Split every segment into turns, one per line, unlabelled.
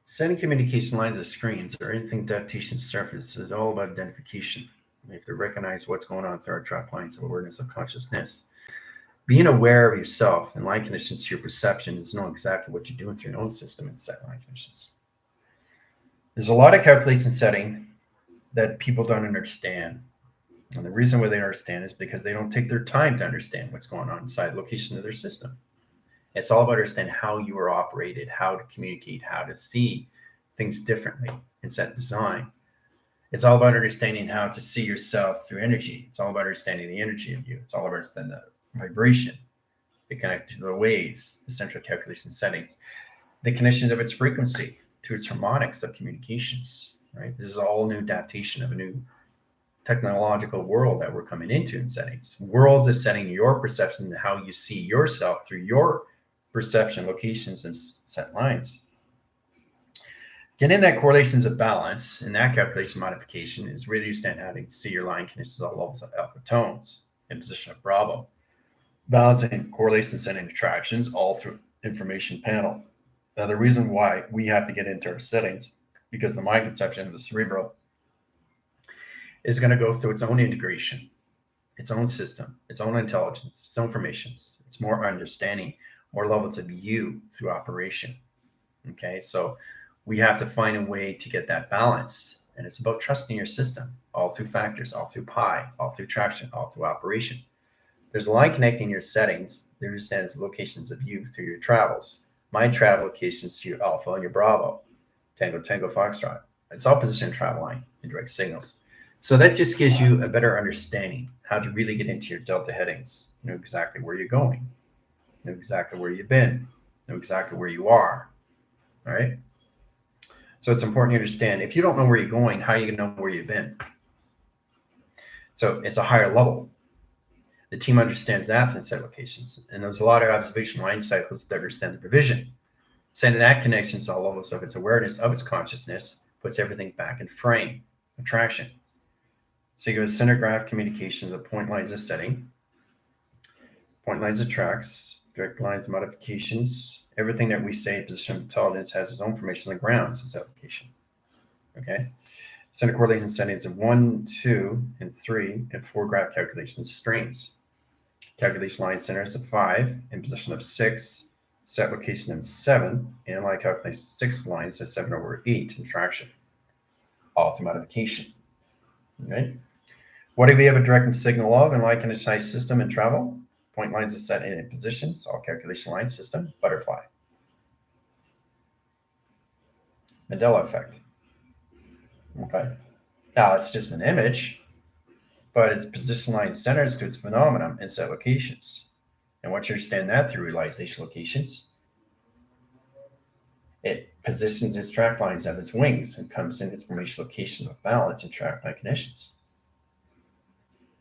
Setting communication lines as screens or anything adaptation surface is all about identification. We have to recognize what's going on through our track lines of awareness of consciousness. Being aware of yourself and line conditions to your perception is knowing exactly what you're doing through your own system and set line conditions. There's a lot of calculation setting that people don't understand. And the reason why they don't understand is because they don't take their time to understand what's going on inside the location of their system. It's all about understanding how you are operated, how to communicate, how to see things differently in set design. It's all about understanding how to see yourself through energy. It's all about understanding the energy of you. It's all about understanding the vibration, the connect to the waves, the central calculation settings, the connection of its frequency to its harmonics of communications. Right? This is all new adaptation of a new technological world that we're coming into in settings. Worlds of setting your perception and how you see yourself through your perception, locations, and set lines. Getting that correlations of balance and that calculation modification is really understand how to see your line conditions at all levels of alpha tones in position of Bravo. Balancing correlations and attractions all through information panel. Now, the reason why we have to get into our settings, because the mind conception of the cerebral is going to go through its own integration, its own system, its own intelligence, its own informations. It's more understanding, more levels of you through operation. Okay, so we have to find a way to get that balance. And it's about trusting your system, all through factors, all through pi, all through traction, all through operation. There's a line connecting your settings. There stands locations of you through your travels. My travel locations to your alpha and your Bravo, Tango, Tango, Foxtrot. It's all position travel line and direct signals. So that just gives you a better understanding how to really get into your delta headings. Know exactly where you're going, know exactly where you've been, know exactly where you are. All right. So it's important to understand if you don't know where you're going, how are you going to know where you've been? So it's a higher level. The team understands that in set locations. And there's a lot of observation line cycles that understand the provision. Sending that connection to all levels of its awareness, of its consciousness, puts everything back in frame, attraction. So you go to center graph communication, the point lines of setting, point lines of tracks, direct lines modifications, everything that we say position of intelligence has its own information on the grounds in set location. Okay. Center correlation settings of 1, 2, and 3, and 4 graph calculations streams. Calculation line centers of 5, in position of 6, set location of 7, and line calculation 6 lines of 7 over 8 in traction. All through modification. Okay. What do we have a direct signal of in line conditionized system and travel? Point lines are set in positions, all calculation line system, butterfly. Mandela effect. Okay. Now it's just an image, but it's position line centers to its phenomenon and set locations. And once you understand that through realization locations, it positions its track lines of its wings and comes in its formation location of balance and track line conditions.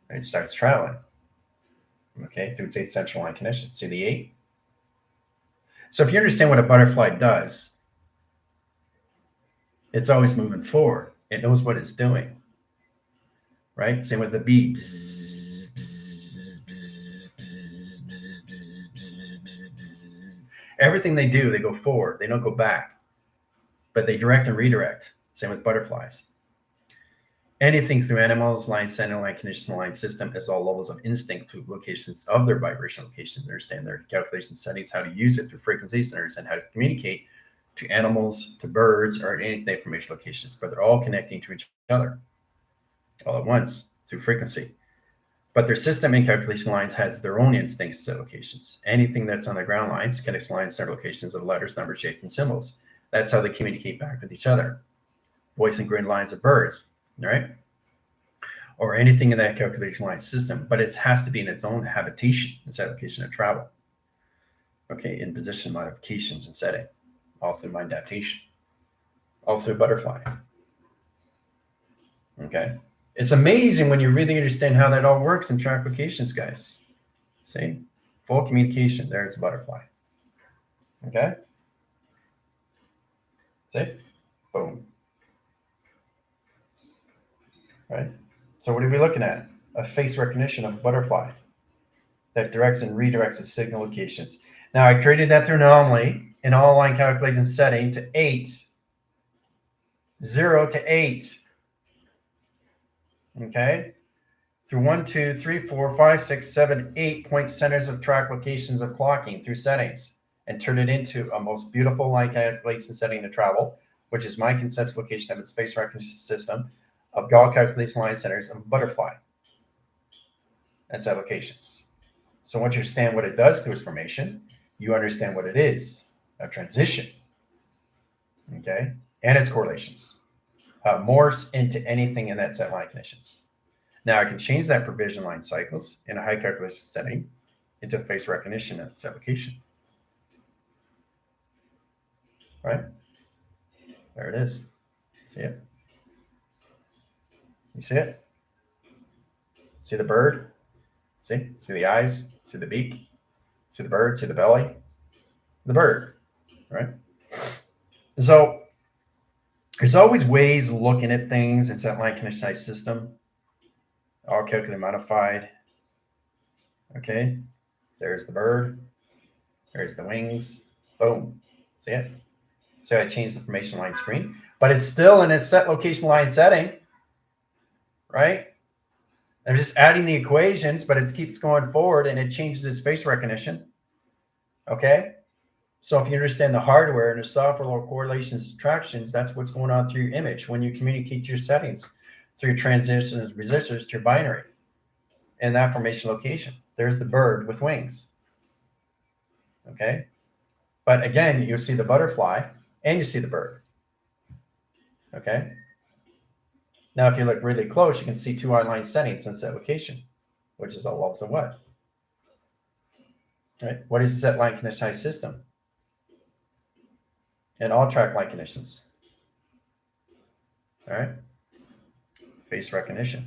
And it starts traveling. Okay, through its 8 central line connections. See the 8? So if you understand what a butterfly does, it's always moving forward. It knows what it's doing. Right? Same with the bee. Everything they do, they go forward. They don't go back. But they direct and redirect. Same with butterflies. Anything through animals, line, center line, conditional line system is all levels of instinct through locations of their vibration locations. Understand their calculation settings, how to use it through frequencies, and understand how to communicate to animals, to birds, or anything information locations. But they're all connecting to each other all at once through frequency. But their system and calculation lines has their own instincts to locations. Anything that's on the ground lines, connection lines, several locations of letters, numbers, shapes, and symbols. That's how they communicate back with each other. Voice and grid lines of birds. Right? Or anything in that calculation line system, but it has to be in its own habitation, its application of travel. Okay, in position modifications and setting, all through mind adaptation, all through butterfly. Okay, it's amazing when you really understand how that all works in track locations, guys. See, full communication. There's a butterfly. Okay, see, boom. Right? So what are we looking at? A face recognition of a butterfly that directs and redirects the signal locations. Now I created that through anomaly in all line calculation setting to 8 0 to 8. Okay? Through 1, 2, 3, 4, 5, 6, 7, 8 point centers of track locations of clocking through settings, and turn it into a most beautiful line calculation setting to travel, which is my conceptual location of its space recognition system of God calculation line centers of butterfly and set locations. So once you understand what it does to its formation, you understand what it is, a transition, okay, and its correlations. Morphs into anything in that set line conditions. Now I can change that provision line cycles in a high calculation setting into face recognition of its application. Right? There it is. See it? You see it? See the bird? See? See the eyes? See the beak? See the bird? See the belly? The bird, right? So there's always ways of looking at things in set line conditionized system, all calculated modified. Okay, there's the bird, there's the wings, boom. See it? So I changed the formation line screen, but it's still in a set location line setting, right? I'm just adding the equations, but it keeps going forward and it changes its face recognition. Okay, so if you understand the hardware and the software correlations, subtractions, that's what's going on through your image when you communicate to your settings through your transitions, resistors to your binary and that formation location. There's the bird with wings. Okay, but again, you'll see the butterfly and you see the bird. Okay, now if you look really close, you can see two line settings in set location, which is all also what? Right? What is a set line conditionized system? And all track line conditions. All right. Face recognition.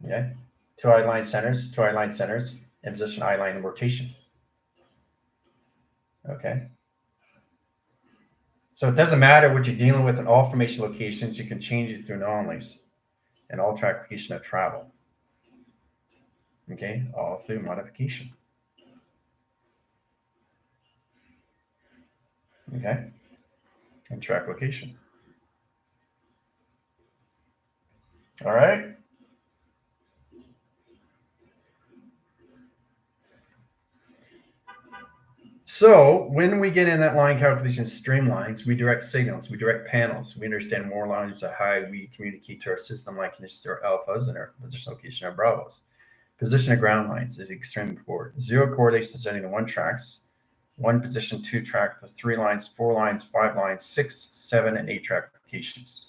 Okay. Two line centers, and position eye line rotation. Okay. So it doesn't matter what you're dealing with in all formation locations, you can change it through anomalies and all track location of travel. Okay, all through modification. Okay, and track location. All right. So when we get in that line calculation streamlines, we direct signals, we direct panels. We understand more lines of how we communicate to our system line conditions, our alphas, and our position location, our bravos. Position of ground lines is extremely important. Zero correlation setting to one tracks, one position, two track, 3 lines, 4 lines, 5 lines, 6, 7, and 8 track locations.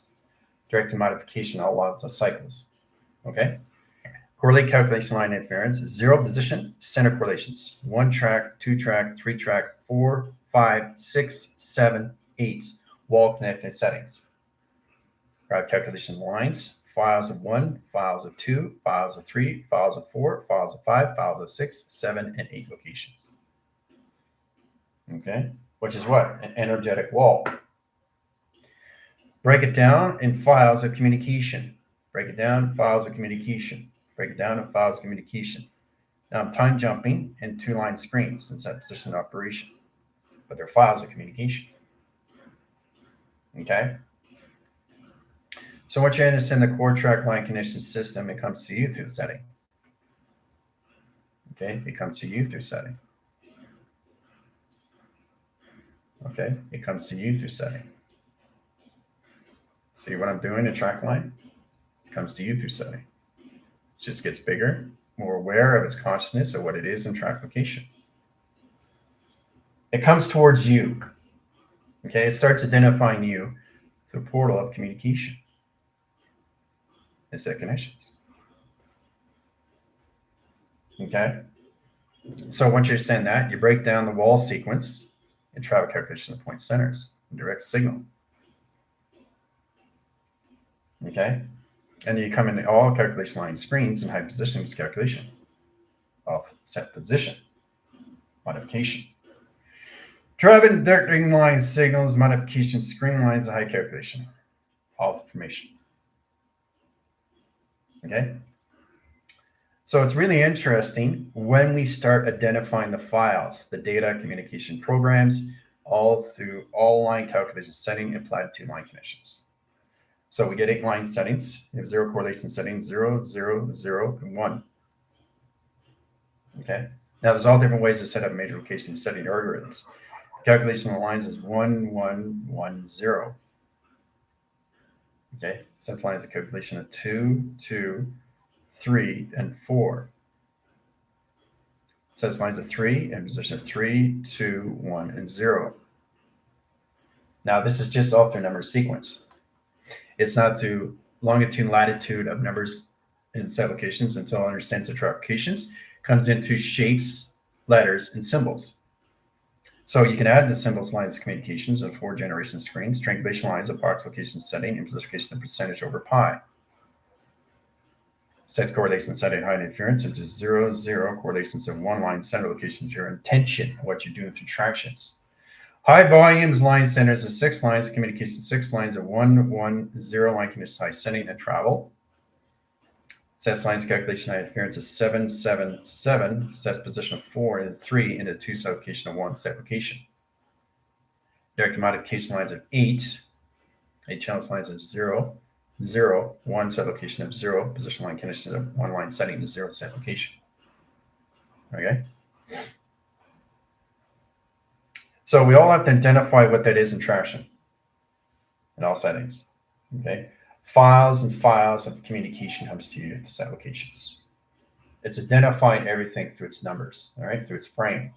Direct modification, all lots of cycles. Okay. Correlate calculation line interference, zero position, center correlations, 1 track, 2 track, 3 track, 4, 5, 6, 7, 8 wall connected settings. Route calculation lines, files of 1, files of 2, files of 3, files of 4, files of 5, files of 6, 7, and 8 locations. Okay, which is what? An energetic wall. Break it down in files of communication. Break it down in files of communication. Break it down in files of communication. Now I'm time jumping in 2 line screens since that position of operation, but they're files of communication. Okay. So once you understand the core track line condition system, it comes to you through the setting. Okay, it comes to you through setting. Okay, it comes to you through setting. See what I'm doing in track line? It comes to you through setting. It just gets bigger, more aware of its consciousness of what it is in track location. It comes towards you. Okay, it starts identifying you through the portal of communication. It's set connections. Okay, so once you understand that, you break down the wall sequence and travel calculation of point centers and direct signal. Okay, and you come into all calculation line screens and high position calculation of set position modification. Driving directing line signals, modification, screen lines, and high calculation. All information. Okay. So it's really interesting when we start identifying the files, the data communication programs, all through all line calculations, setting and platitude line conditions. So we get 8 line settings. We have 0 correlation settings, 0, 0, 0, and 1. Okay. Now there's all different ways to set up major location setting algorithms. Calculation of the lines is 1, 1, 1, 0. Okay. Sets lines of calculation of 2, 2, 3, and 4. Sets lines of 3 and position of 3, 2, 1, and 0. Now this is just all through number sequence. It's not through longitude and latitude of numbers in set locations until it understands the applications. Comes into shapes, letters, and symbols. So you can add the symbols, lines, communications of 4 generation screens, triangulation lines of box location setting, and position of percentage over pi. Sets correlation setting height interference into 0, 0 correlations of 1 line center location to your intention, what you're doing through tractions. High volumes line centers of 6 lines, communication 6 lines of 1, 1, 0 line conditions, high setting and travel. Sets lines calculation height interference is 7, 7, 7. Sets position of 4 and 3 into 2 set location of 1 set location. Direct modification lines of 8. 8 channel lines of 0, 0, 1 set location of 0. Position line conditions of 1 line setting to 0 set location. Okay. So we all have to identify what that is in traction in all settings. Okay. Files and files of communication comes to you through set locations. It's identifying everything through its numbers, all right, through its frame.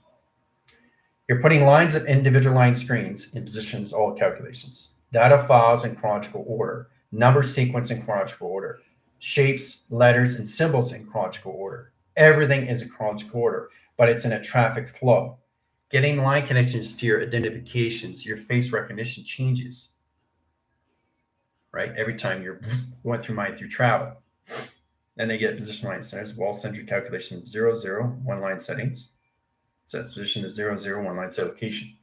You're putting lines of individual line screens in positions, all calculations. Data files in chronological order, number sequence in chronological order, shapes, letters, and symbols in chronological order. Everything is in chronological order, but it's in a traffic flow. Getting line connections to your identifications, your face recognition changes, right? Every time you're going through mine through travel. Then they get position line centers, wall centered calculation of 0, 0, 1 line settings. Set position to 0, 0, 1 line set location.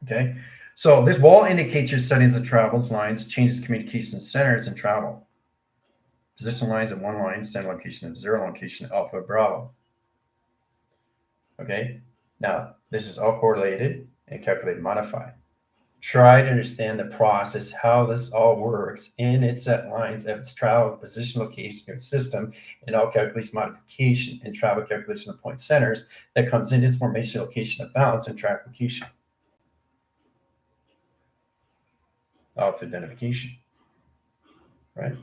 Okay, so this wall indicates your settings of travels, lines, changes communication centers and travel. Position lines of 1 line, center location of 0 location, alpha, bravo. Okay, now this is all correlated and calculated modified. Try to understand the process, how this all works in its set lines of its travel, position, location, your system, and all calculation modification and travel calculation of point centers that comes in its formation, location of balance, and track location. All through identification, right?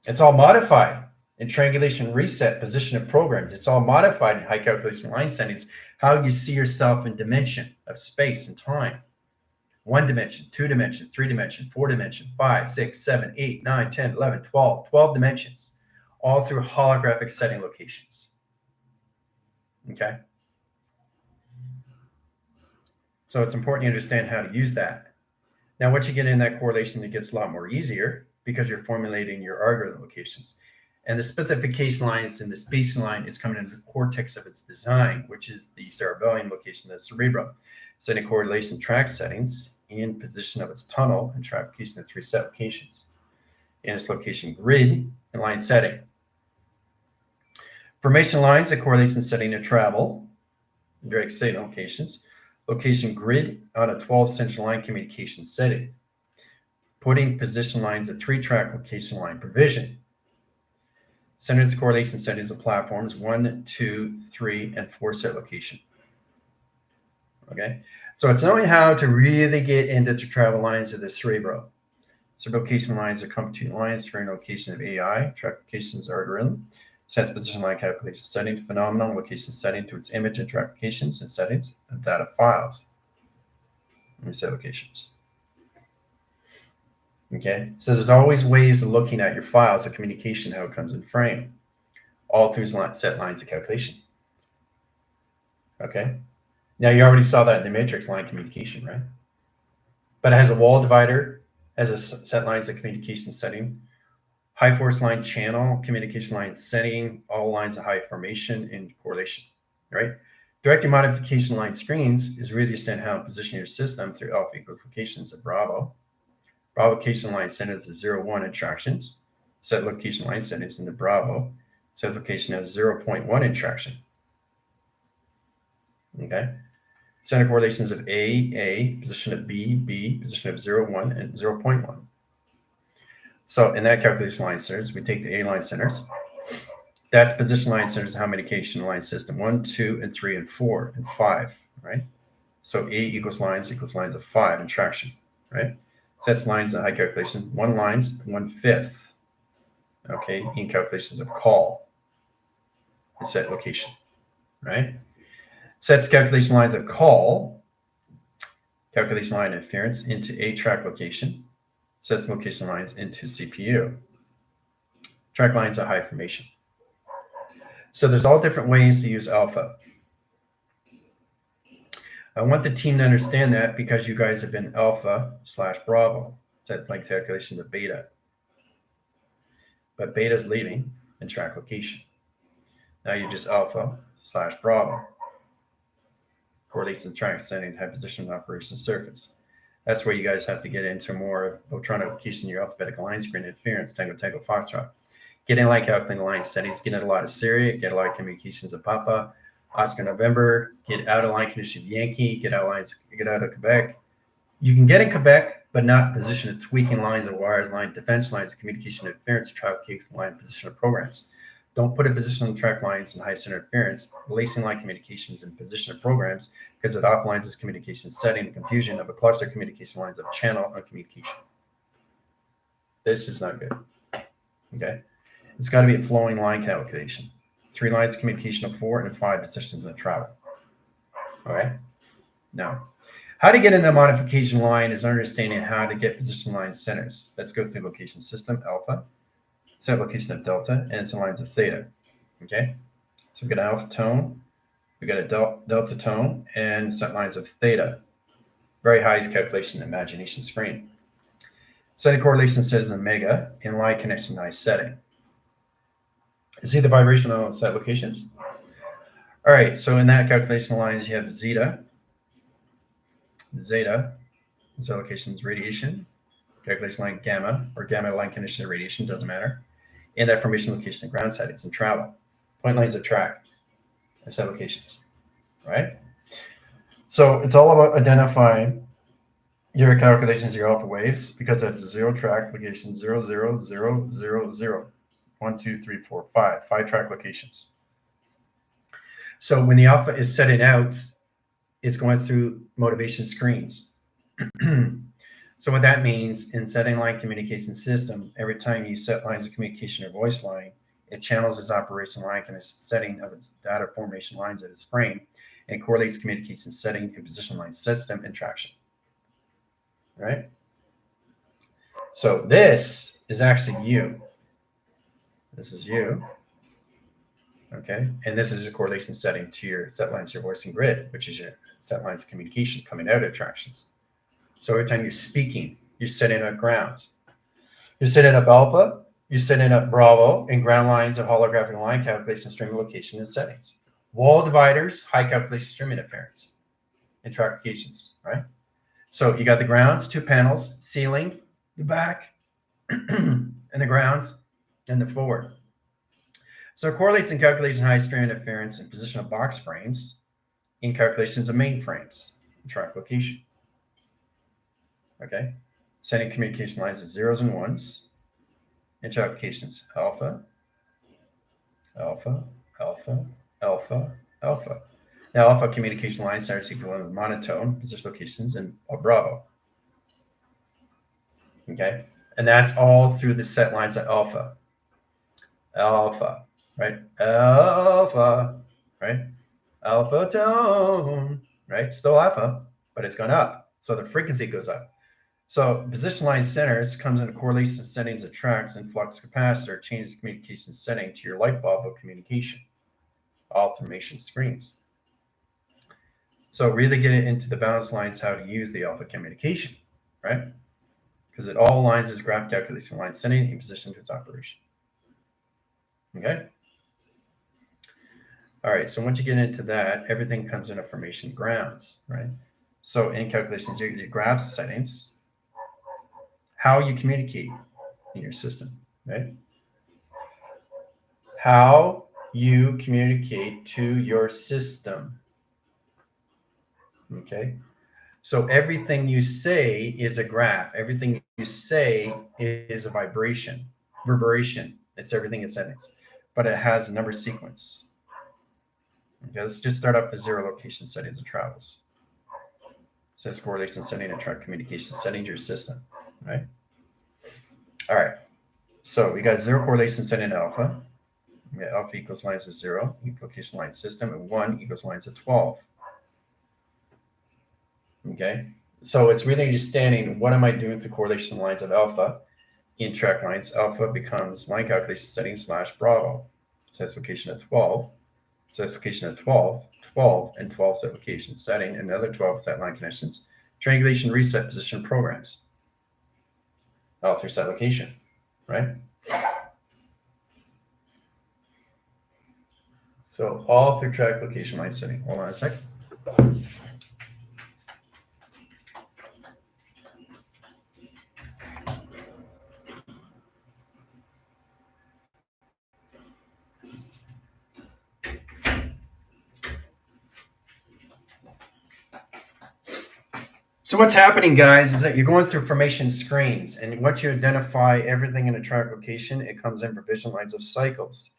It's all modified in triangulation reset, position of programs. It's all modified in high calculation line settings, how you see yourself in dimension of space and time. 1 dimension, 2 dimension, 3 dimension, 4 dimension, 5, 6, 7, 8, 9, 10, 11, 12 dimensions, all through holographic setting locations. Okay. So it's important you understand how to use that. Now, once you get in that correlation, it gets a lot more easier because you're formulating your algorithm locations. And the specification lines and the spacing line is coming into the cortex of its design, which is the cerebellum location of the cerebrum. Setting correlation track settings in position of its tunnel and track location of 3 set locations. In its location grid and line setting. Formation lines, the correlation setting of travel, direct signal locations. Location grid on a 12 central line communication setting. Putting position lines of 3 track location line provision. Centered correlation settings of platforms 1, 2, 3, and 4 set location. Okay, so it's knowing how to really get into the travel lines of the cerebro. So location lines are computing lines for location of AI, track locations algorithm, sets position line calculation setting, phenomenon location setting to its image and track locations and settings of data files. And set locations. Okay, so there's always ways of looking at your files of communication, how it comes in frame, all through set lines of calculation. Okay, now you already saw that in the matrix line communication, right? But it has a wall divider, has a set lines of communication setting, high force line channel, communication line setting, all lines of high formation and correlation, right? Directed modification line screens is really understand how to position your system through alpha equals locations of Bravo. Bravo location line centers of 0, 1 interactions. Set location line settings in the Bravo. Set location of 0.1 interaction. Okay. Center correlations of A, position of B, position of 0, 1, and 0.1. So in that calculation line centers, we take the A line centers. That's position line centers of how medication line system 1, 2, and 3, and 4, and 5, right? So A equals lines of 5 in traction, right? Sets lines in high calculation, 1 lines, 1/5, okay, in calculations of call and set location, right? Sets calculation lines of call, calculation line interference into A track location, sets location lines into CPU. Track lines of high formation. So there's all different ways to use alpha. I want the team to understand that because you guys have been alpha/Bravo, set like calculation of beta. But beta is leaving in track location. Now you're just alpha/Bravo. Correlates in track setting, high position operation surface. That's where you guys have to get into more of Voltron application in your alphabetical line screen interference, Tango, Foxtrot. Get in like calculating line settings, get in a lot of Syria, get a lot of communications of Papa, Oscar November, get out of line condition of Yankee, get out of Quebec. You can get in Quebec, but not position of tweaking lines of wires, line defense lines, communication interference, traffic line position of programs. Don't put a position on track lines and high center interference, releasing line communications and position of programs, because it offlines this communication setting and confusion of a cluster of communication lines of channel on communication. This is not good. Okay. It's got to be a flowing line calculation. 3 lines of communication of 4 and 5 positions in travel. All right. Now, how to get into a modification line is understanding how to get position line centers. Let's go through location system, alpha, set location of delta, and some lines of theta. Okay. So we've got an alpha tone, we've got a delta tone, and set lines of theta. Very high calculation imagination screen. Setting correlation says omega in line connection high setting. See the vibration on set locations? All right, so in that calculation lines, you have zeta, set locations radiation, calculation line gamma, or gamma line condition of radiation, doesn't matter. And that formation location of ground settings and travel. Point lines of track and set locations, right? So it's all about identifying your calculations, your alpha waves, because that's 0 track location 0, 0, 0, 0, 0. 1, 2, 3, 4, 5 track locations. So when the alpha is setting out, it's going through motivation screens. So what that means in setting line communication system, every time you set lines of communication or voice line, it channels its operation line and its setting of its data formation lines at its frame, and correlates communication setting and position line system and traction. Right? So this is actually you. This is you, okay? And this is a correlation setting to your set lines, your voicing grid, which is your set lines of communication coming out of tractions. So every time you're speaking, you're setting up grounds. You're setting up alpha, you're setting up Bravo, and ground lines of holographic line calculation, stream location, and settings. Wall dividers, high calculation stream interference, and track locations, right? So you got the grounds, 2 panels, ceiling, the back, and the grounds, and the forward. So it correlates in calculation high stream interference and position of box frames in calculations of main frames and track location. Okay. Setting communication lines as 0s and 1s. And track locations alpha, alpha, alpha, alpha, alpha. Now alpha communication line starts equal with monotone, position locations, and Bravo. Okay. And that's all through the set lines at alpha. Alpha, right? Alpha, right? Alpha tone, right? Still alpha, but it's gone up. So the frequency goes up. So position line centers comes into correlation settings of tracks and flux capacitor, changes communication setting to your light bulb of communication, all formation screens. So really get into the balance lines, how to use the alpha communication, right? Because it all aligns as graph calculation line setting in position to its operation. Okay. All right. So once you get into that, everything comes into formation grounds, right? So in calculations, your graph settings, how you communicate in your system, right? How you communicate to your system. Okay. So everything you say is a graph. Everything you say is a vibration, reverberation. It's everything in settings, but it has a number sequence. Okay, let's just start up the zero location settings and travels. Says correlation setting and track communication setting to your system, right? All right. So we got zero correlation setting alpha. We got alpha equals lines of 0, location line system, and 1 equals lines of 12. Okay. So it's really understanding what am I doing with the correlation lines of alpha in track lines. Alpha becomes line calculation setting / Bravo. Sets location at 12. Sets location at 12, 12, and 12 set location setting, another 12 set line connections. Triangulation reset position programs. All through set location, right? So all through track location line setting. Hold on a sec. So what's happening, guys, is that you're going through formation screens, and once you identify everything in a track location, it comes in provision lines of cycles.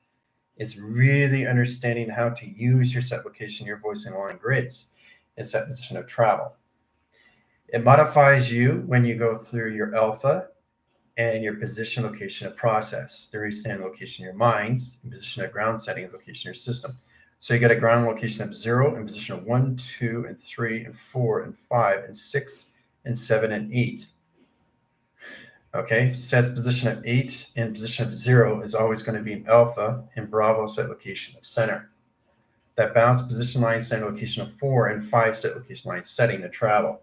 It's really understanding how to use your set location, your voicing line grids, and set position of travel. It modifies you when you go through your alpha and your position location of process. The restand location of your minds, and position of ground setting and location of your system. So you got a ground location of 0 and position of 1, 2, and 3, and 4, and 5, and 6, and 7, and 8. Okay, sets position of 8 and position of 0 is always going to be an alpha and Bravo set location of center. That bounce position line center location of 4 and 5 set location line setting to travel.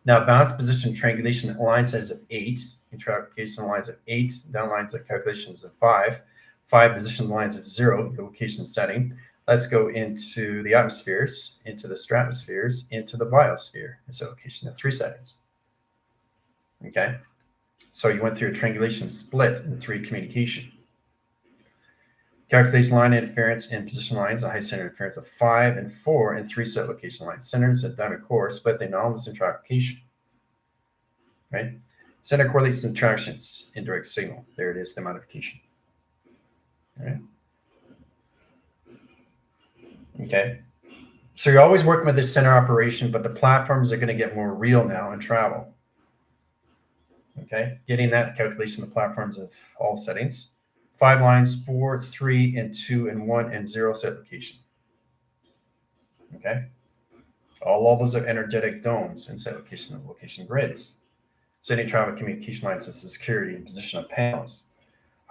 Now, bounce position triangulation line sets of 8, interlocation lines of 8, down lines of calculations of 5, 5 position lines of 0, the location setting. Let's go into the atmospheres, into the stratospheres, into the biosphere. It's a location of 3 settings. Okay, so you went through a triangulation split in 3 communication. Calculation line interference and position lines, a high center interference of 5 and 4 and 3 set location lines. Centers at diamond core split the anomalous interlocation. Right? Center correlates interactions, indirect signal. There it is, the modification. All right. Okay. So you're always working with this center operation, but the platforms are going to get more real now and travel. Okay. Getting that calculation of the platforms of all settings. 5 lines, 4, 3, and 2, and 1, and 0 set location. Okay. All levels of energetic domes and set location of location grids. Setting travel communication lines of security and position of panels.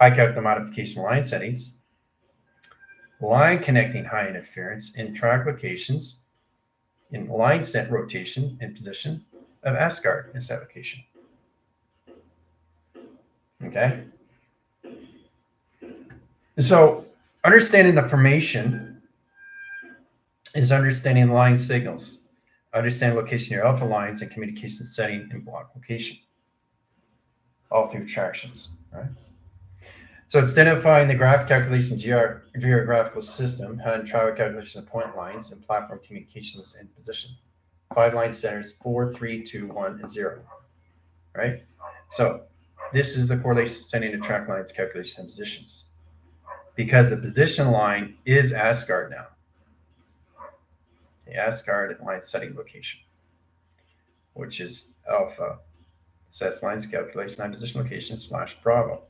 High calculate modification line settings. Line connecting high interference in track locations in line set rotation and position of Asgard in set location. Okay. And so understanding the formation is understanding line signals. Understand location of your alpha lines and communication setting and block location. All through attractions, right? So it's identifying the graph calculation geographical system, and travel calculation of point lines and platform communications and position. 5 line centers, 4, 3, 2, 1, and 0. Right? So this is the correlation setting to track lines calculation and positions. Because the position line is Asgard now. The Asgard line setting location, which is alpha. Sets lines calculation and position location / Bravo.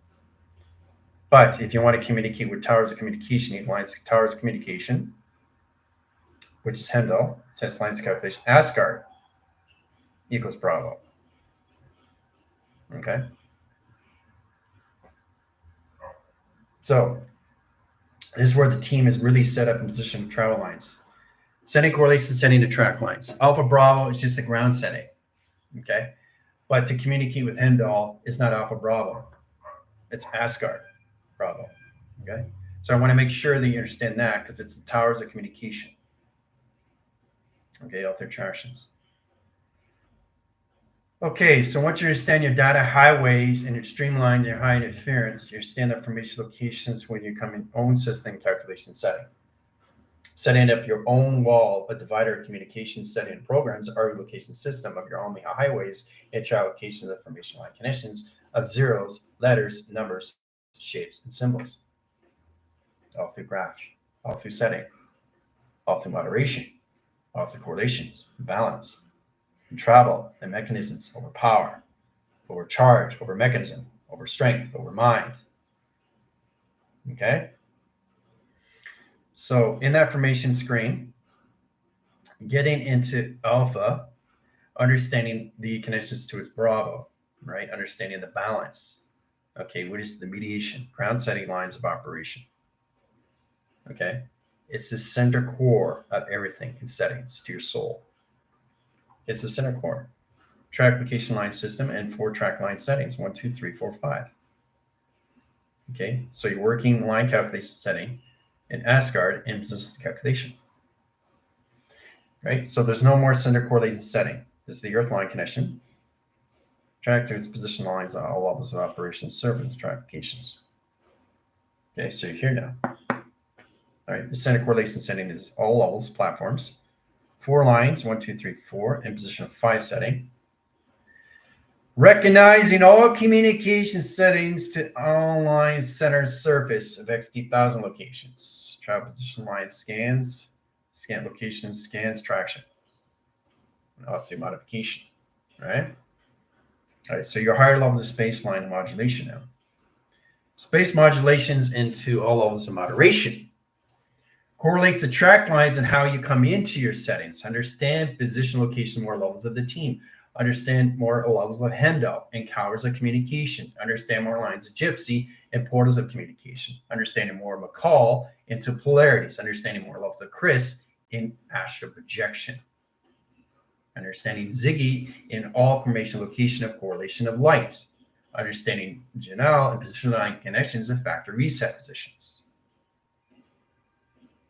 But if you want to communicate with towers of communication, you need lines towers of communication, which is Hendel, sets lines calculation, Asgard equals Bravo. Okay. So this is where the team is really set up in position of travel lines. Setting correlation setting to track lines. Alpha Bravo is just a ground setting. Okay. But to communicate with Hendel, it's not Alpha Bravo. It's Asgard Bravo. Okay. So I want to make sure that you understand that because it's the towers of communication. Okay, all their attractions. Okay, so once you understand your data highways and your streamlined your high interference, you understand the formation locations when you come in own system calculation setting. Setting up your own wall, a divider of communication setting and programs, or location system of your own highways and travel locations of information line connections of zeros, letters, numbers, shapes, and symbols. All through graph, all through setting, all through moderation, all through correlations, balance, and travel and mechanisms over power, over charge, over mechanism, over strength, over mind. Okay? So in that formation screen, getting into alpha, understanding the connections to its Bravo, right? Understanding the balance. Okay, what is the mediation? Ground setting lines of operation. Okay, it's the center core of everything in settings to your soul. It's the center core. Track application line system and 4 track line settings 1, 2, 3, 4, 5. Okay, so you're working line calculation setting in Asgard in business calculation. Right, so there's no more center correlation setting. This is the Earth line connection. Track to its position lines on all levels of operations, service track applications. Okay, so you're here now. All right, the center correlation setting is all levels, platforms. 4 lines, 1, 2, 3, 4, in position of 5 setting. Recognizing all communication settings to online center surface of XT1000 locations. Travel position line scans, scan location, scans traction. Now let's see modification, right? All right, so your higher levels of space line modulation now. Space modulations into all levels of moderation. Correlates the track lines and how you come into your settings. Understand position, location, more levels of the team. Understand more levels of Hemdo and cowers of communication. Understand more lines of Gypsy and portals of communication. Understanding more of McCall into polarities. Understanding more levels of Chris in astral projection. Understanding Ziggy in all formation, location of correlation of lights. Understanding Janelle and position line connections and factor reset positions.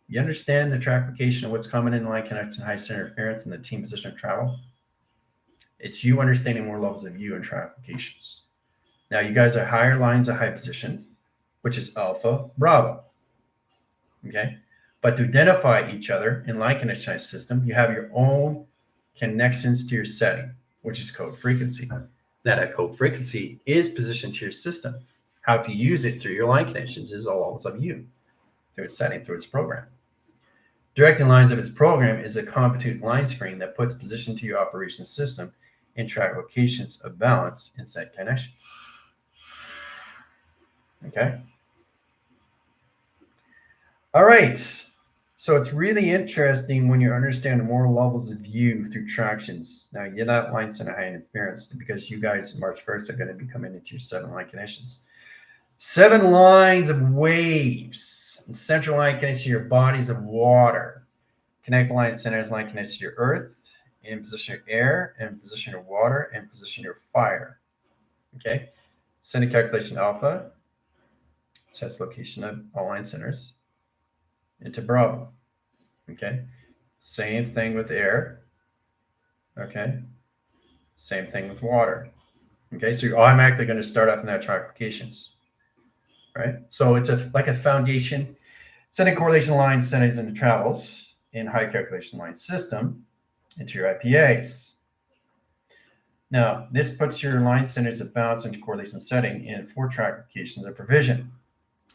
You understand the track application of what's common in line connection, high center interference, and the team position of travel? It's you understanding more levels of you and track applications. Now, you guys are higher lines of high position, which is alpha, Bravo. Okay? But to identify each other in line connection system, you have your own connections to your setting, which is code frequency. Now, that code frequency is positioned to your system. How to use it through your line connections is all levels of you, through its setting, through its program. Directing lines of its program is a computed line screen that puts position to your operation system and track locations of balance in set connections. Okay. All right. So it's really interesting when you understand more levels of view through tractions. Now, you're not line center high interference because you guys March 1st are going to be coming into your 7 line connections. 7 lines of waves. And central line connection to your bodies of water. Connect line centers line connection to your earth. In position of air, and position of water, and position of fire. Okay. Center calculation alpha sets location of all line centers into Bravo. Okay. Same thing with air. Okay. Same thing with water. Okay. So you're automatically going to start off in that track applications. Right. So it's like a foundation. Setting correlation lines settings into travels in high calculation line system into your IPAs. Now, this puts your line centers of balance into correlation setting in 4 track applications of provision.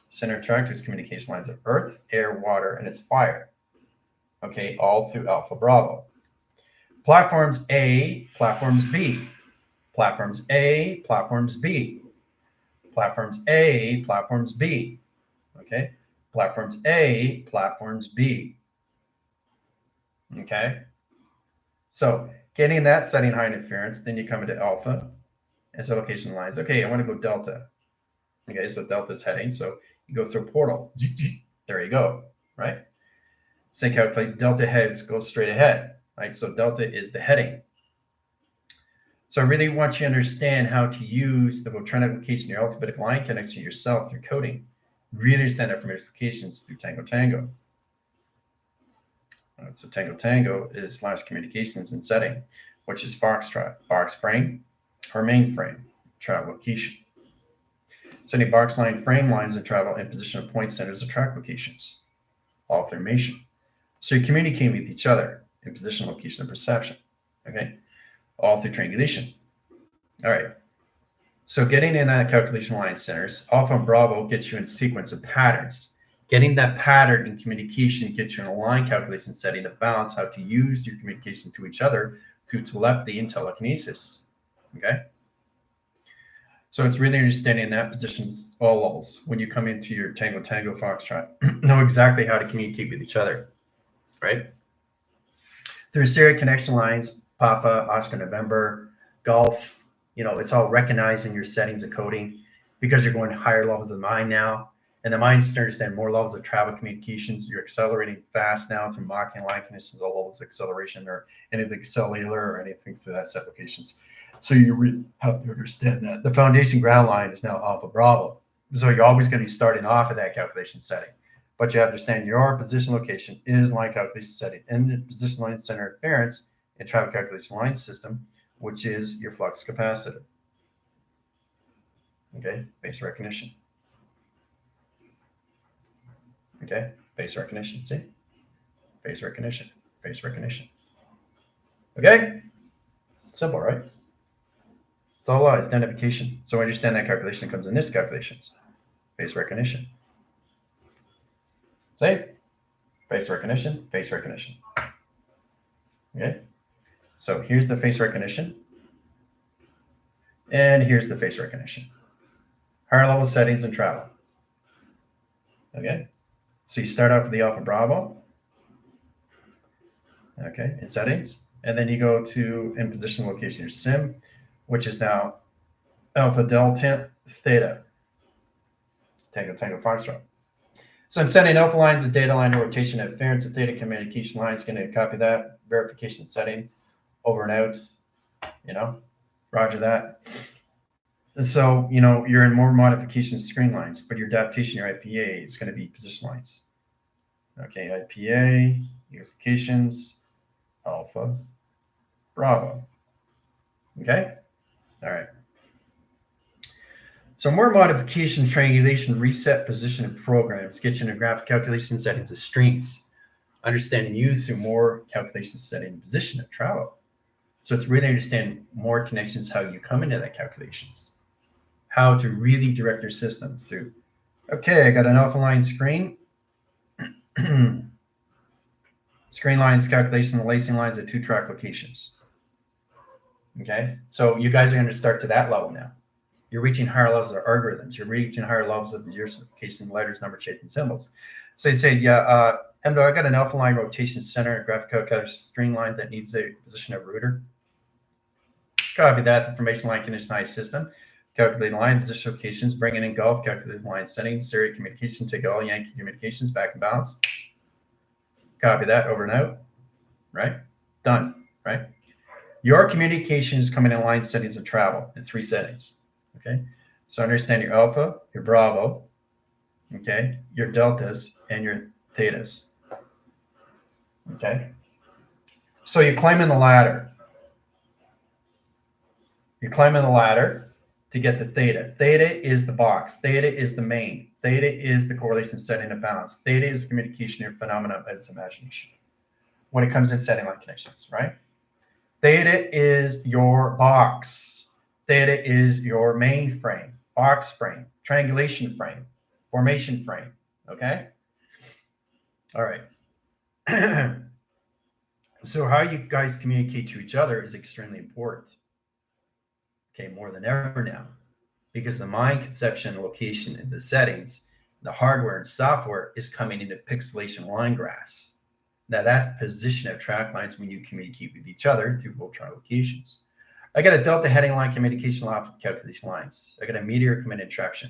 Center track to communication lines of earth, air, water, and its fire. Okay, all through Alpha Bravo. Platforms A, platforms B. Platforms A, platforms B. Platforms A, platforms B. Okay, platforms A, platforms B. Okay, so getting that setting high interference, then you come into alpha and so location lines. Okay, I want to go delta. Okay, so delta is heading, so you go through a portal. There you go, right? Same calculation, delta heads goes straight ahead, right? So delta is the heading. So I really want you to understand how to use the Voltron application, your alphabetic line connection yourself through coding. Really understand that from applications through Tango Tango. So Tango Tango is / communications and setting, which is Foxtrot, box frame, or main frame, travel location. Setting box line frame lines of travel and position of point centers of track locations, all formation. So you're communicating with each other in position, location, and perception. Okay, all through triangulation. All right. So getting in that calculation line centers, alpha and bravo gets you in sequence of patterns. Getting that pattern in communication gets you in a line calculation setting to balance how to use your communication to each other through telepathy and telekinesis. Okay. So it's really understanding that positions all levels when you come into your tango foxtrot, know exactly how to communicate with each other, right? Through serial connection lines, Papa, Oscar, November, Golf, it's all recognizing your settings of coding because you're going to higher levels of the mind now. And the mind's to understand more levels of travel communications. You're accelerating fast now through Mach and line conditions, all levels of acceleration or anything cellular or anything for that applications. So you really have to understand that. The foundation ground line is now Alpha Bravo. So you're always going to be starting off at that calculation setting. But you have to understand your position location is line calculation setting and the position line center interference in travel calculation line system, which is your flux capacitor. Okay, base recognition. Okay, base recognition. See? Base recognition, base recognition. Okay? Simple, right? It's all lies, identification. So understand that calculation comes in this calculations. Base recognition. See? Face recognition, face recognition. Okay? So here's the face recognition. And here's the face recognition. Higher level settings and travel. Okay? So you start out with the Alpha Bravo. Okay, in settings. And then you go to in position location your sim, which is now Alpha Delta Theta. Tango Foxtrot. So I'm sending alpha lines of data line rotation interference of theta communication lines. Going to copy that. Verification settings. Over and out. Roger that. And so, you're in more modification screen lines, but your adaptation, your IPA, is going to be position lines. Okay, IPA, unifications, Alpha, Bravo. Okay? All right. So more modification, triangulation, reset, position, and programs get you into graphic calculation settings of streams. Understanding you through more calculation setting position of travel. So it's really understanding more connections, how you come into that calculations. How to really direct your system through. Okay, I got an alpha line screen. Screen lines, calculation, and lacing lines at 2-track locations. Okay, so you guys are going to start to that level now. You're reaching higher levels of algorithms. You're reaching higher levels of diversification, letters, number, shape, and symbols. So you say, yeah, Hemdo, I got an alpha line rotation center, graphic calculation screen line that needs a position of router. Copy that, information line conditionized system. Calculating line position locations, bringing in golf, calculating line settings, serial communication, take all Yankee communications back and balance. Copy that, over and out, right? Done, right? Your communication is coming in line settings of travel in 3 settings, okay? So understand your alpha, your bravo, okay? Your deltas, and your thetas, okay? So you're climbing the ladder. You're climbing the ladder to get the theta. Theta is the box. Theta is the main. Theta is the correlation setting of balance. Theta is communication or phenomena of its imagination when it comes in setting line connections, right? Theta is your box. Theta is your main frame, box frame, triangulation frame, formation frame, okay? All right. So how you guys communicate to each other is extremely important. Okay, more than ever now, because the mind conception, location, and the settings, the hardware and software is coming into pixelation line graphs. Now that's position of track lines when you communicate with each other through Voltron locations. I got a delta heading line communication line calculation lines. I got a meteor command interaction.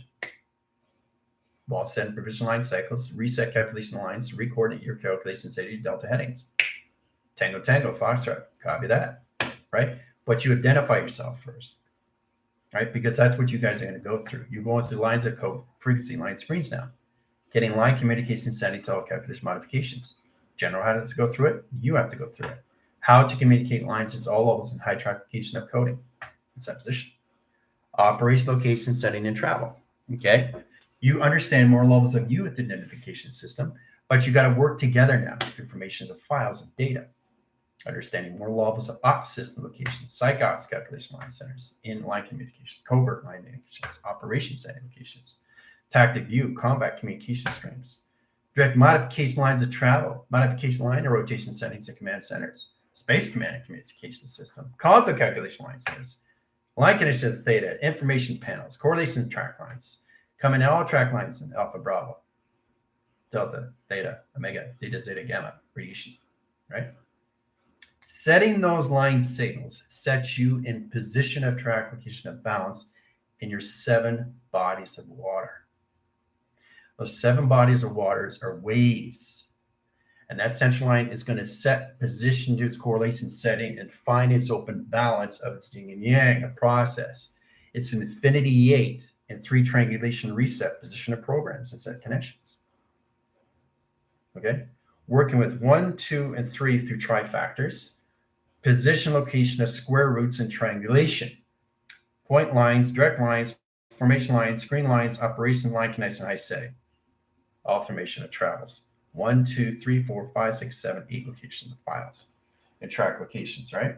Wall send provision line cycles, reset calculation lines, re-coordinate your calculations at your delta headings. Tango, foxtrot, copy that, right? But you identify yourself first, right? Because that's what you guys are going to go through. You're going through lines of code, frequency line screens now, getting line communication setting to all calculation modifications. General how to go through it, you have to go through it. How to communicate lines is all levels in high trackification of coding and supposition. Operation, location, setting, and travel. Okay. You understand more levels of you with the identification system, But you got to work together now through formations of files and data, understanding more levels of ops system locations, psych ops calculation line centers, in-line communications, covert line communications, operation setting locations, tactic view, combat communication strings, direct modification lines of travel, modification line and rotation settings and command centers, space command and communication system, console calculation line centers, line connection to theta, information panels, correlation track lines, come in all track lines in alpha, bravo, delta, theta, omega, theta, zeta, gamma, radiation, right? Setting those line signals sets you in position of track location of balance in your 7 bodies of water. Those 7 bodies of waters are waves. And that central line is going to set position to its correlation setting and find its open balance of its yin and yang, a process. It's an infinity 8 and 3 triangulation reset position of programs and set connections. Okay? Working with 1, 2, and 3 through trifactors, position location of square roots and triangulation, point lines, direct lines, formation lines, screen lines, operation line connection, I say, all formation of travels. 1, 2, 3, 4, 5, 6, 7, 8 locations of files and track locations, right?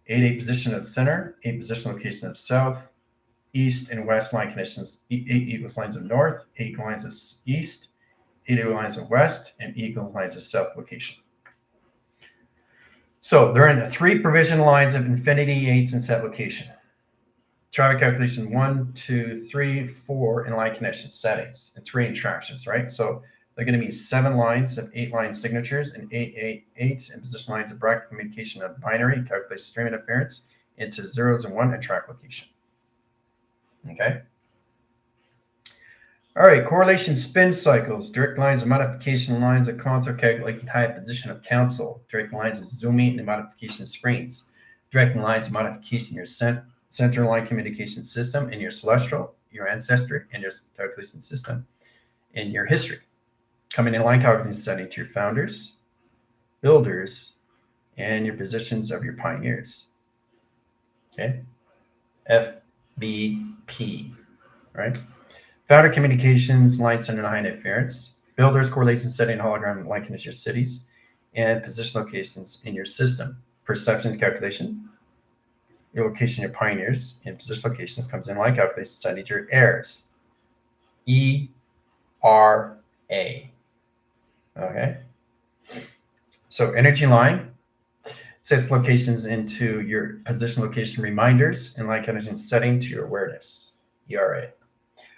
8 position of center, 8 position location of south, east, and west line connections, 8 equals lines of north, 8 lines of east, 8 lines of west, and 8 lines of south location. So they're in the 3 provision lines of infinity 8s and set location. Traffic calculation 1, 2, 3, 4 in line connection settings and 3 interactions, right? So they're going to be 7 lines of 8 line signatures and 8 and position lines of bracket communication of binary calculation stream interference into 0s and 1 and track location. Okay. All right, correlation spin cycles, direct lines of modification lines of console calculating high position of council, direct lines of zooming and modification screens, direct lines of modification your center line communication system in your celestial, your ancestry, and your calculation system in your history. Coming in line calculation setting to your founders, builders, and your positions of your pioneers. Okay, FBP, right? Founder communications, line center and high interference, builders, correlation setting, hologram, line connection cities, and position locations in your system. Perceptions calculation, your location, your pioneers, and position locations comes in line calculation setting to your heirs. ERA. Okay. So energy line sets locations into your position location reminders and line connection setting to your awareness. ERA.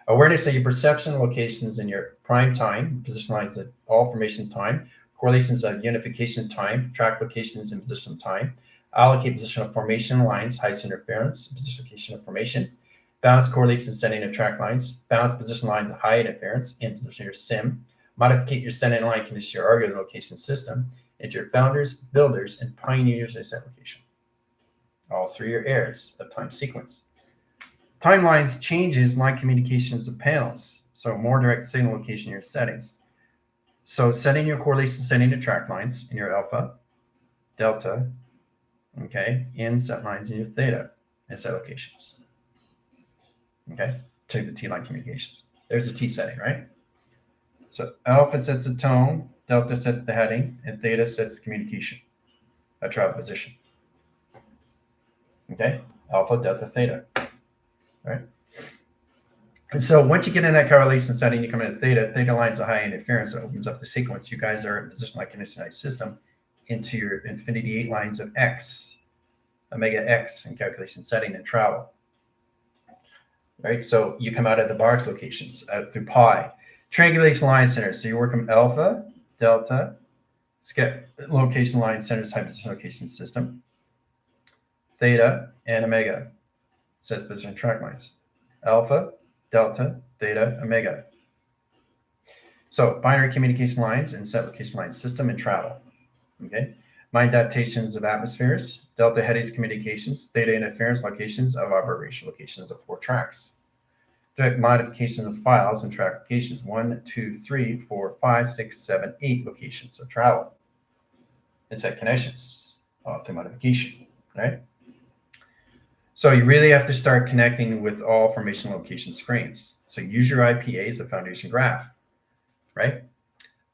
Awareness of your perception locations in your prime time, position lines at all formations time, correlations of unification time, track locations in position time, allocate position of formation lines, highest interference, position location of formation, balance correlation setting of track lines, balance position lines of high interference in position of your sim, modificate your setting line condition your argument location system into your founders, builders, and pioneers in set location. All 3 are heirs of time sequence. Timelines changes line communications to panels. So more direct signal location in your settings. So setting your correlation setting to track lines in your alpha, delta, okay, and set lines in your theta and set locations. Okay, to the T line communications. There's a T setting, right? So alpha sets the tone, delta sets the heading, and theta sets the communication, a travel position. Okay, alpha, delta, theta. Right. And so once you get in that correlation setting, you come in at theta lines of high interference, that opens up the sequence. You guys are in position like conditionalized system into your infinity 8 lines of X, omega X in calculation setting and travel. Right. So you come out of the box locations out through pi. Triangulation line centers. So you work from alpha, delta, location line centers, high position location system, theta, and omega. Says position track lines. Alpha, delta, theta, omega. So binary communication lines and set location line system and travel. Okay. Mind adaptations of atmospheres, delta headings communications, theta interference locations of operation locations of 4 tracks. Direct modifications of files and track locations 1, 2, 3, 4, 5, 6, 7, 8 locations of travel. And set connections through modification, right? So you really have to start connecting with all formation location screens. So use your IPA as a foundation graph, right?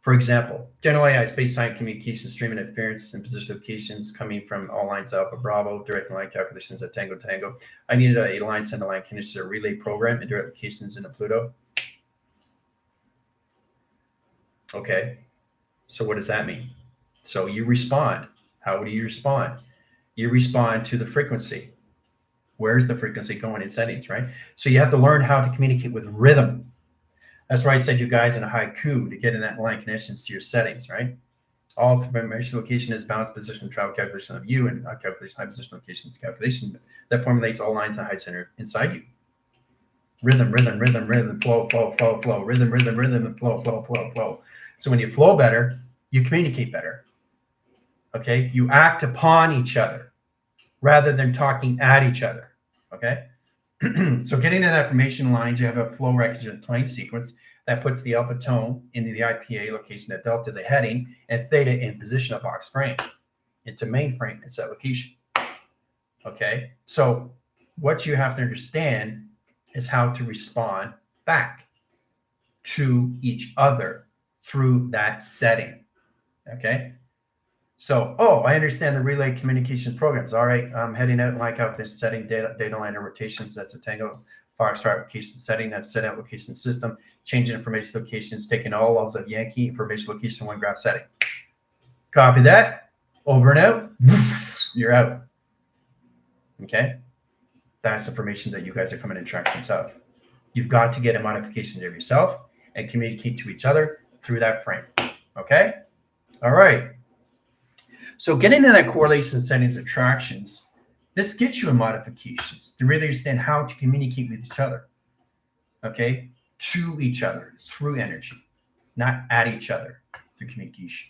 For example, general AI space-time communication stream interference and position locations coming from all lines Alpha Bravo, direct line calculations at Tango Tango. I needed a line center line conditions, a relay program, and direct locations into Pluto. Okay, so what does that mean? So you respond. How do you respond? You respond to the frequency. Where's the frequency going in settings, right? So you have to learn how to communicate with rhythm. That's why I said you guys in a haiku to get in that line connections to your settings, right? All information location is balance position travel calculation of you and calculation high position locations calculation that formulates all lines and high center inside you. Rhythm, rhythm, rhythm, rhythm, flow, flow, flow, flow, rhythm, rhythm, rhythm, and flow, flow, flow, flow. So when you flow better, you communicate better. Okay, you act upon each other rather than talking at each other. Okay. So getting to that information lines, you have a flow recognition time sequence that puts the alpha tone into the IPA location at delta, the heading, and theta in position of box frame into mainframe and set location. Okay, so what you have to understand is how to respond back to each other through that setting. Okay, so, I understand the relay communication programs. All right, I'm heading out like out this setting data line rotations. That's a Tango Foxtrot location setting. That's set out location system, changing information locations, taking all levels of Yankee information location one graph setting. Copy that. Over and out. You're out. Okay, that's information that you guys are coming in tractions of. You've got to get a modification of yourself and communicate to each other through that frame. Okay. All right. So getting into that correlation settings attractions, this gets you in modifications to really understand how to communicate with each other, okay, to each other through energy, not at each other through communication.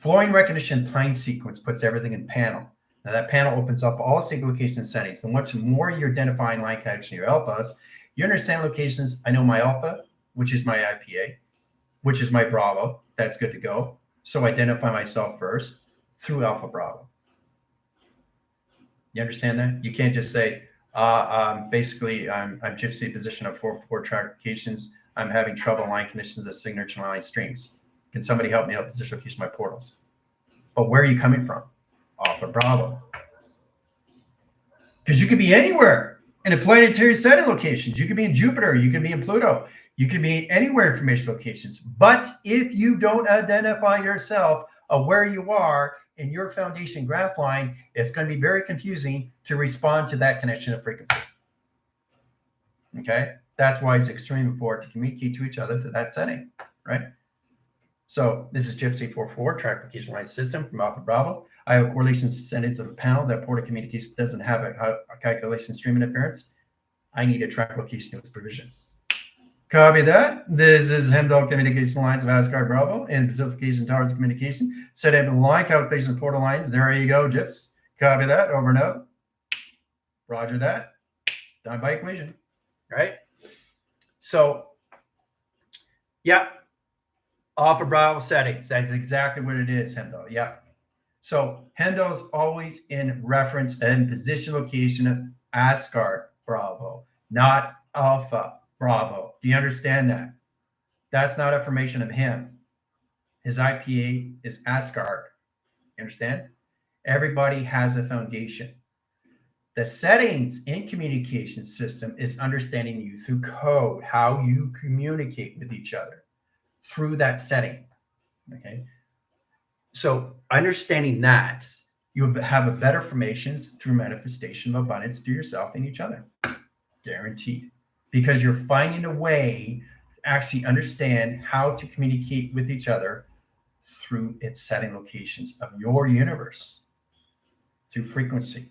Flowing recognition time sequence puts everything in panel. Now that panel opens up all single location settings. And much more you're identifying line connection your alphas, you understand locations. I know my alpha, which is my IPA, which is my Bravo. That's good to go. So identify myself first through Alpha Bravo. You understand that? You can't just say, basically, I'm gypsy position of 4 track locations. I'm having trouble line conditions of signature line streams. Can somebody help me out position location my portals? But where are you coming from? Alpha Bravo. Because you could be anywhere in a planetary setting locations. You could be in Jupiter. You could be in Pluto. You can be anywhere information locations, but if you don't identify yourself of where you are in your foundation graph line, it's going to be very confusing to respond to that connection of frequency. Okay, that's why it's extremely important to communicate to each other through that setting, right? So this is Gypsy 44 track location line system from Alpha Bravo. I have a correlation settings of a panel that port of communication doesn't have a calculation stream interference. I need a track location of its provision. Copy that. This is Hemdall communication lines of Asgard Bravo and facilitation towers of communication. Set up line calculation of portal lines. There you go, Gyps. Copy that. Over and out. Roger that. Done by equation. Right? So, yeah. Alpha Bravo settings. That's exactly what it is, Hemdall. Yeah. So Hemdall's always in reference and position location of Asgard Bravo, not Alpha Bravo. Do you understand that? That's not information of him. His IPA is Asgard. You understand? Everybody has a foundation. The settings in communication system is understanding you through code, how you communicate with each other through that setting. Okay. So understanding that, you have a better formations through manifestation of abundance to yourself and each other. Guaranteed. Because you're finding a way to actually understand how to communicate with each other through its setting locations of your universe, through frequency.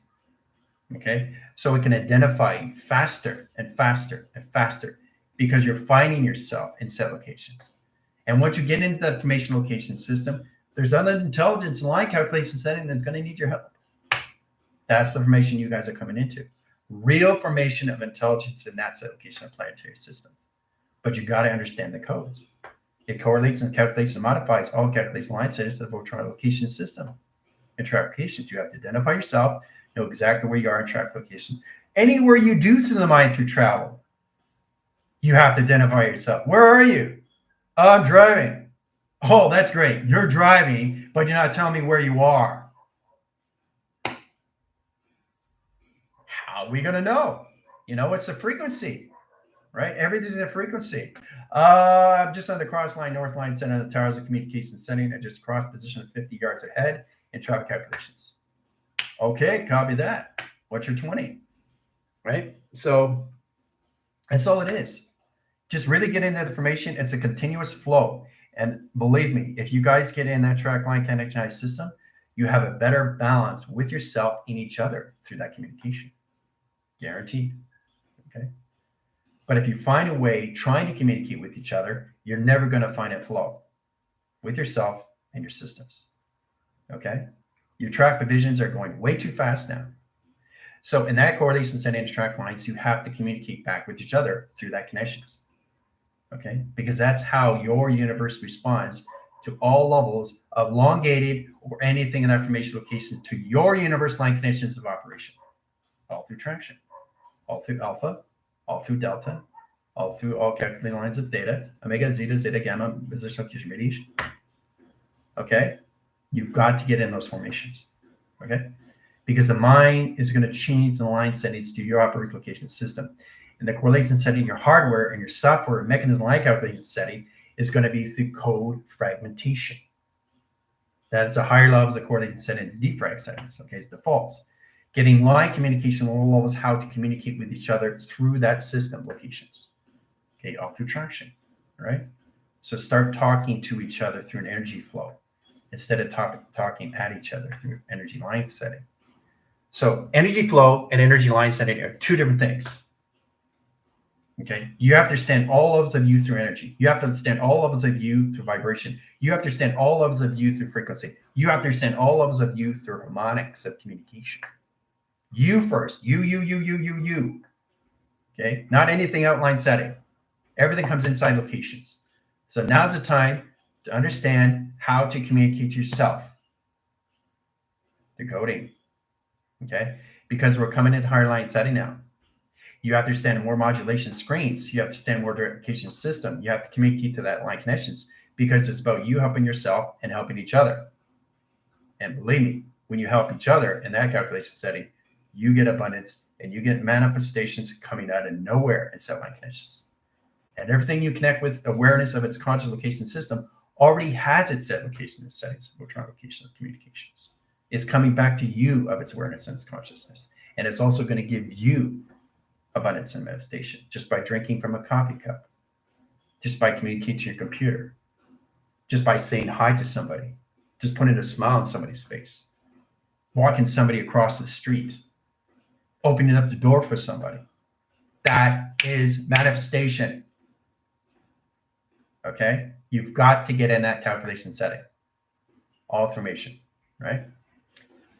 Okay, so it can identify you faster and faster and faster because you're finding yourself in set locations. And once you get into the information location system, there's other intelligence and line calculation setting that's going to need your help. That's the information you guys are coming into. Real formation of intelligence in that set location of planetary systems. But you got to understand the codes. It correlates and calculates and modifies all calculation line settings of the virtual location system. In track locations, you have to identify yourself, know exactly where you are in track location. Anywhere you do through the mind through travel, you have to identify yourself. Where are you? I'm driving. Oh, that's great. You're driving, but you're not telling me where you are. How are we going to know? It's a frequency, right? Everything's a frequency. I'm just on the cross line, north line, center of the towers of communication setting. I just crossed position 50 yards ahead in traffic calculations. Okay, copy that. What's your 20? Right? So that's all it is. Just really get into the information. It's a continuous flow. And believe me, if you guys get in that track line connectionized system, you have a better balance with yourself and each other through that communication. Guaranteed. Okay. But if you find a way trying to communicate with each other, you're never going to find it flow with yourself and your systems. Okay. Your track divisions are going way too fast now. So in that correlation set intertrack lines, you have to communicate back with each other through that connections. Okay, because that's how your universe responds to all levels of elongated or anything in that information location to your universe line connections of operation, all through traction, all through alpha, all through delta, all through all calculated lines of theta, omega, zeta, zeta, gamma, positional fusion radiation. Okay, you've got to get in those formations. Okay, because the mind is going to change the line settings to your operating location system. And the correlation setting, your hardware and your software mechanism line calculation setting is going to be through code fragmentation. That's a higher levels of correlation setting to defrag settings. Okay, it's defaults. Getting line communication lower levels, how to communicate with each other through that system locations. Okay, all through traction. Right? So start talking to each other through an energy flow instead of talking at each other through energy line setting. So energy flow and energy line setting are two different things. Okay, you have to understand all levels of you through energy. You have to understand all levels of you through vibration. You have to understand all levels of you through frequency. You have to understand all levels of you through harmonics of communication. You first. You. Okay, not anything outline setting. Everything comes inside locations. So now's the time to understand how to communicate to yourself. Decoding. Okay, because we're coming into higher line setting now. You have to understand more modulation screens. You have to understand more direction system. You have to communicate to that line connections because it's about you helping yourself and helping each other. And believe me, when you help each other in that calculation setting, you get abundance and you get manifestations coming out of nowhere in set line connections. And everything you connect with awareness of its conscious location system already has its set location and settings, electronic location of communications. It's coming back to you of its awareness and its consciousness. And it's also going to give you abundance and manifestation just by drinking from a coffee cup, just by communicating to your computer, just by saying hi to somebody, just putting a smile on somebody's face, walking somebody across the street, opening up the door for somebody. That is manifestation. Okay? You've got to get in that calculation setting. All information, right?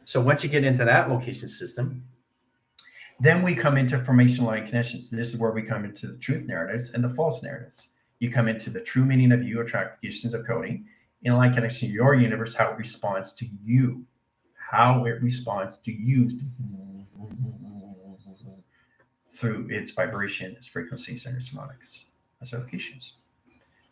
So once you get into that location system, then we come into formation line connections. And this is where we come into the truth narratives and the false narratives. You come into the true meaning of you, attractions of coding, in line connection to your universe, how it responds to you, how it responds to you through its vibration, its frequencies, and its harmonics, its locations.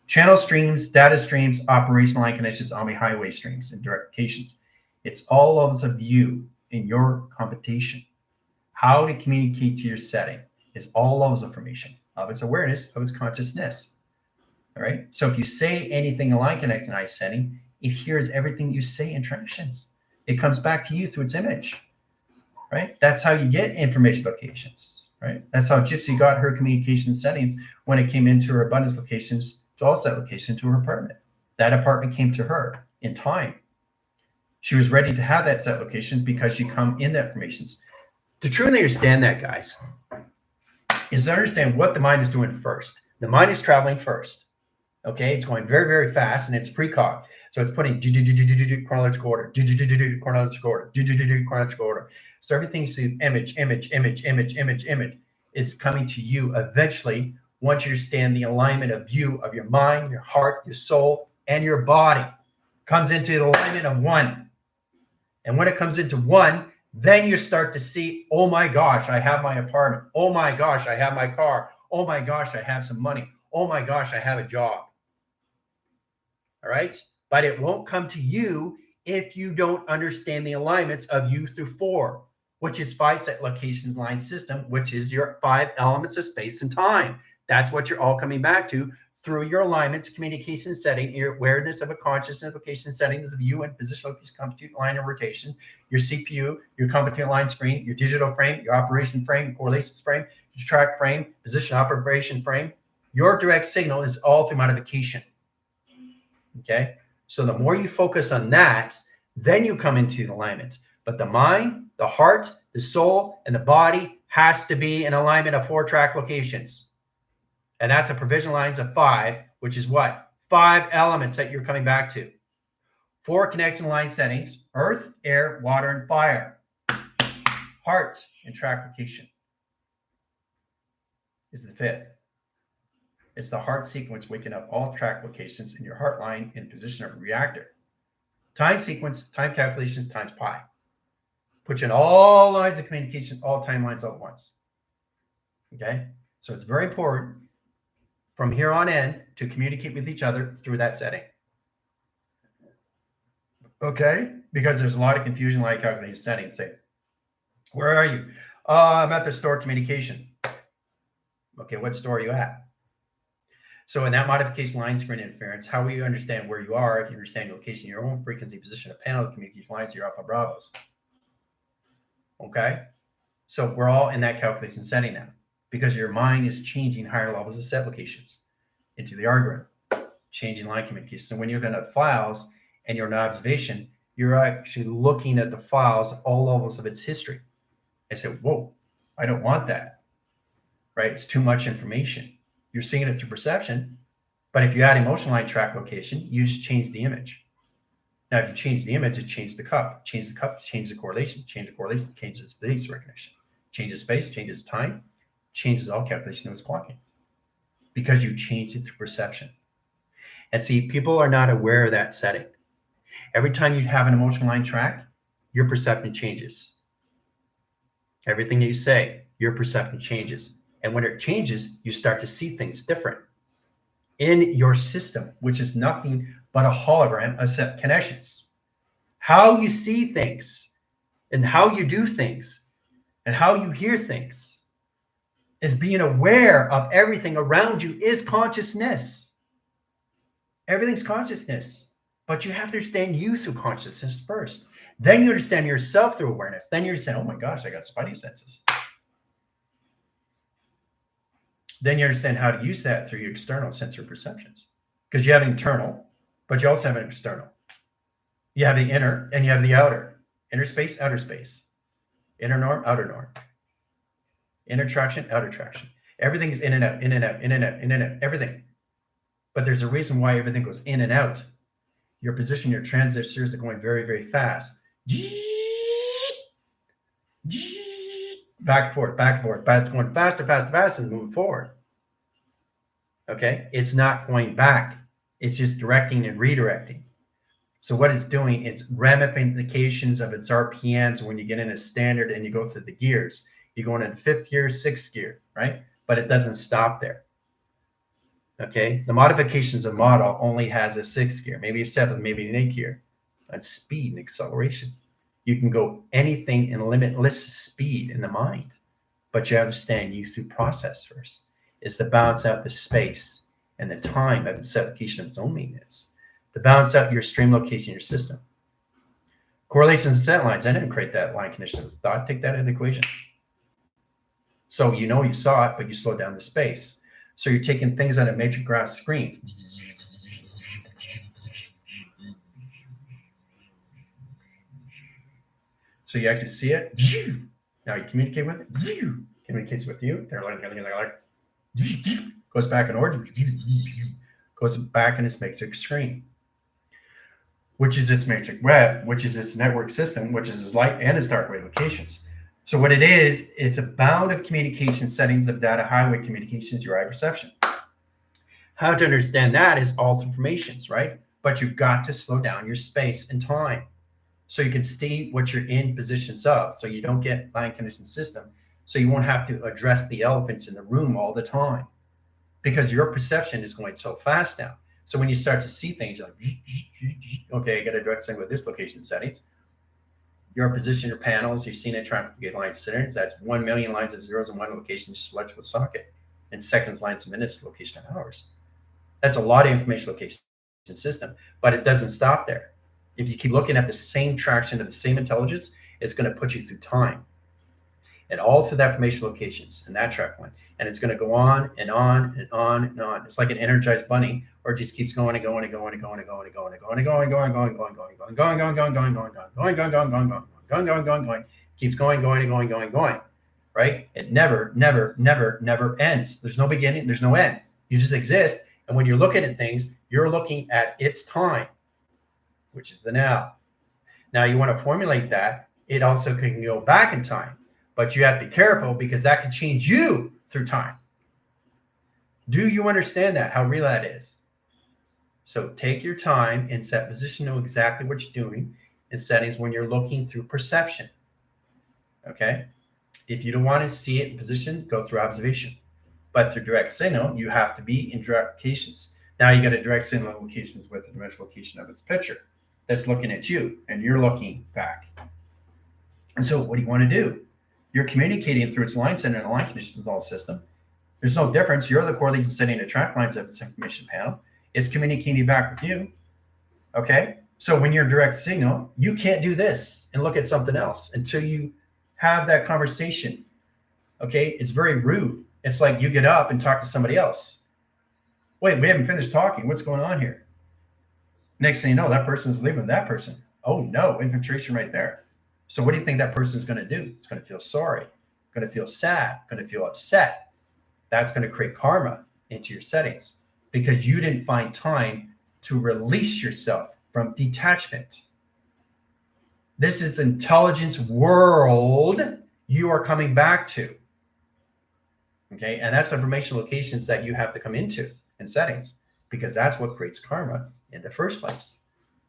Channel streams, data streams, operational line connections, Omni highway streams, and directions. It's all levels of you in your computation. How to communicate to your setting is all levels of information of its awareness, of its consciousness. All right. So if you say anything in line connected setting, it hears everything you say in transitions. It comes back to you through its image. Right. That's how you get information locations. Right. That's how Gypsy got her communication settings when it came into her abundance locations to all set location to her apartment. That apartment came to her in time. She was ready to have that set location because she come in the informations. To truly understand that, guys, is to understand what the mind is doing first. The mind is traveling first. Okay, it's going very, very fast, and it's precog. So it's putting chronological order, chronological order, chronological order. So everything's image is coming to you eventually once you understand the alignment of you, of your mind, your heart, your soul, and your body. Comes into the alignment of one. And when it comes into one, then you start to see, oh my gosh, I have my apartment. Oh my gosh, I have my car. Oh my gosh, I have some money. Oh my gosh, I have a job. all right? But it won't come to you if you don't understand the alignments of U through 4, which is 5 set location line system, which is your 5 elements of space and time. That's what you're all coming back to through your alignments, communication setting, your awareness of a conscious implication settings of you and position, location, compute line of rotation, your CPU, your compute line screen, your digital frame, your operation frame, your correlations frame, your track frame, position operation frame. Your direct signal is all through modification. Okay? So the more you focus on that, then you come into alignment. But the mind, the heart, the soul, and the body has to be in alignment of 4 track locations. And that's a provision lines of 5, which is what? 5 elements that you're coming back to. 4 connection line settings: earth, air, water, and fire. Heart and track location is the 5th. It's the heart sequence waking up all track locations in your heart line in position of a reactor. Time sequence, time calculations times pi. Put you in all lines of communication, all timelines all at once. Okay? So it's very important from here on in to communicate with each other through that setting. Okay? Because there's a lot of confusion like calculating settings. Say, where are you? I'm at the store communication. Okay, what store are you at? So in that modification line screen interference, how will you understand where you are if you understand your location, your own frequency, position of panel communication lines, your alpha bravos? Okay? So we're all in that calculation setting now because your mind is changing higher levels of set locations into the algorithm, changing line communication. So when you're going to files and you're in observation, you're actually looking at the files, all levels of its history. I said, whoa, I don't want that, right? It's too much information. You're seeing it through perception, but if you add emotion line track location, you just change the image. Now, if you change the image, it changes the cup, change the correlation, changes base recognition, changes space, changes time, changes all calculation of its clocking because you changed it through perception. And see, people are not aware of that setting. Every time you have an emotion line track, your perception changes. Everything that you say, your perception changes. And when it changes, you start to see things different in your system, which is nothing but a hologram of set connections. How you see things and how you do things and how you hear things is being aware of everything around you is consciousness. Everything's consciousness, but you have to understand you through consciousness first. Then you understand yourself through awareness. Then you're saying, oh my gosh, I got spidey senses. Then you understand how to use that through your external sensory perceptions. Because you have an internal, but you also have an external. You have the inner and you have the outer. Inner space, outer space. Inner norm, outer norm. Inner traction, outer traction. Everything is in and out, in and out, in and out, in and out, everything. But there's a reason why everything goes in and out. Your position, your transistors are going very, very fast. Back and forth, back and forth. But it's going faster, faster, faster, and moving forward. Okay? It's not going back. It's just directing and redirecting. So what it's doing, it's ramifications of its RPMs when you get in a standard and you go through the gears. You're going into 5th gear, 6th gear, right? But it doesn't stop there. Okay? The modifications of model only has a 6th gear, maybe a 7th, maybe an 8th gear. That's speed and acceleration. You can go anything in limitless speed in the mind, but you understand you through process first. Is to balance out the space and the time of the set location of its own maintenance. To balance out your stream location in your system. Correlations and set lines. I didn't create that line condition of thought. Take that out of the equation. So you know you saw it, but you slowed down the space. So you're taking things on a matrix graph screens. So you actually see it. Now you communicate with it. Communicates with you. Goes back in order. Goes back in its matrix screen, which is its matrix web, which is its network system, which is its light and its dark wave locations. So what it is, it's a bound of communication settings of data highway communications, your eye perception. How to understand that is all informations, right? But you've got to slow down your space and time so you can see what you're in positions of, so you don't get line condition system, so you won't have to address the elephants in the room all the time because your perception is going so fast now. So when you start to see things, you're like, okay, I got a direct signal with this location settings. Your position, your panels, you've seen it trying to get line centers. That's 1 million lines of zeros in one location, just electrical socket. And seconds, lines, minutes, location, and hours. That's a lot of information location system, but it doesn't stop there. If you keep looking at the same traction of the same intelligence, it's going to put you through time and all through that information locations and that track line. And it's going to go on and on and on and on. It's like an energized bunny, or it just keeps going and going and going and going and going and going and going and going and going and going and going and going going going going going going going going going going going going going going, keeps going going and going going going, right? It never never never never ends. There's no beginning, there's no end. You just exist. And when you're looking at things, you're looking at its time, which is the now. Now you want to formulate that. It also can go back in time, but you have to be careful because that can change you through time. Do you understand that, how real that is? So take your time and set position, know exactly what you're doing in settings when you're looking through perception. Okay? If you don't want to see it in position, go through observation. But through direct signal, you have to be in direct locations. Now you got a direct signal locations with the dimensional location of its picture that's looking at you, and you're looking back. And so what do you want to do? You're communicating through its line center and line conditions with all system. There's no difference. You're the correlates setting the track lines of its information panel. It's communicating back with you. Okay? So when you're direct signal, you can't do this and look at something else until you have that conversation. Okay? It's very rude. It's like you get up and talk to somebody else. Wait, we haven't finished talking. What's going on here? Next thing you know, that person's leaving that person. Oh no, infiltration right there. So what do you think that person is going to do? It's going to feel sorry, going to feel sad, going to feel upset. That's going to create karma into your settings because you didn't find time to release yourself from detachment. This is intelligence world you are coming back to. Okay, and that's information locations that you have to come into in settings because that's what creates karma in the first place.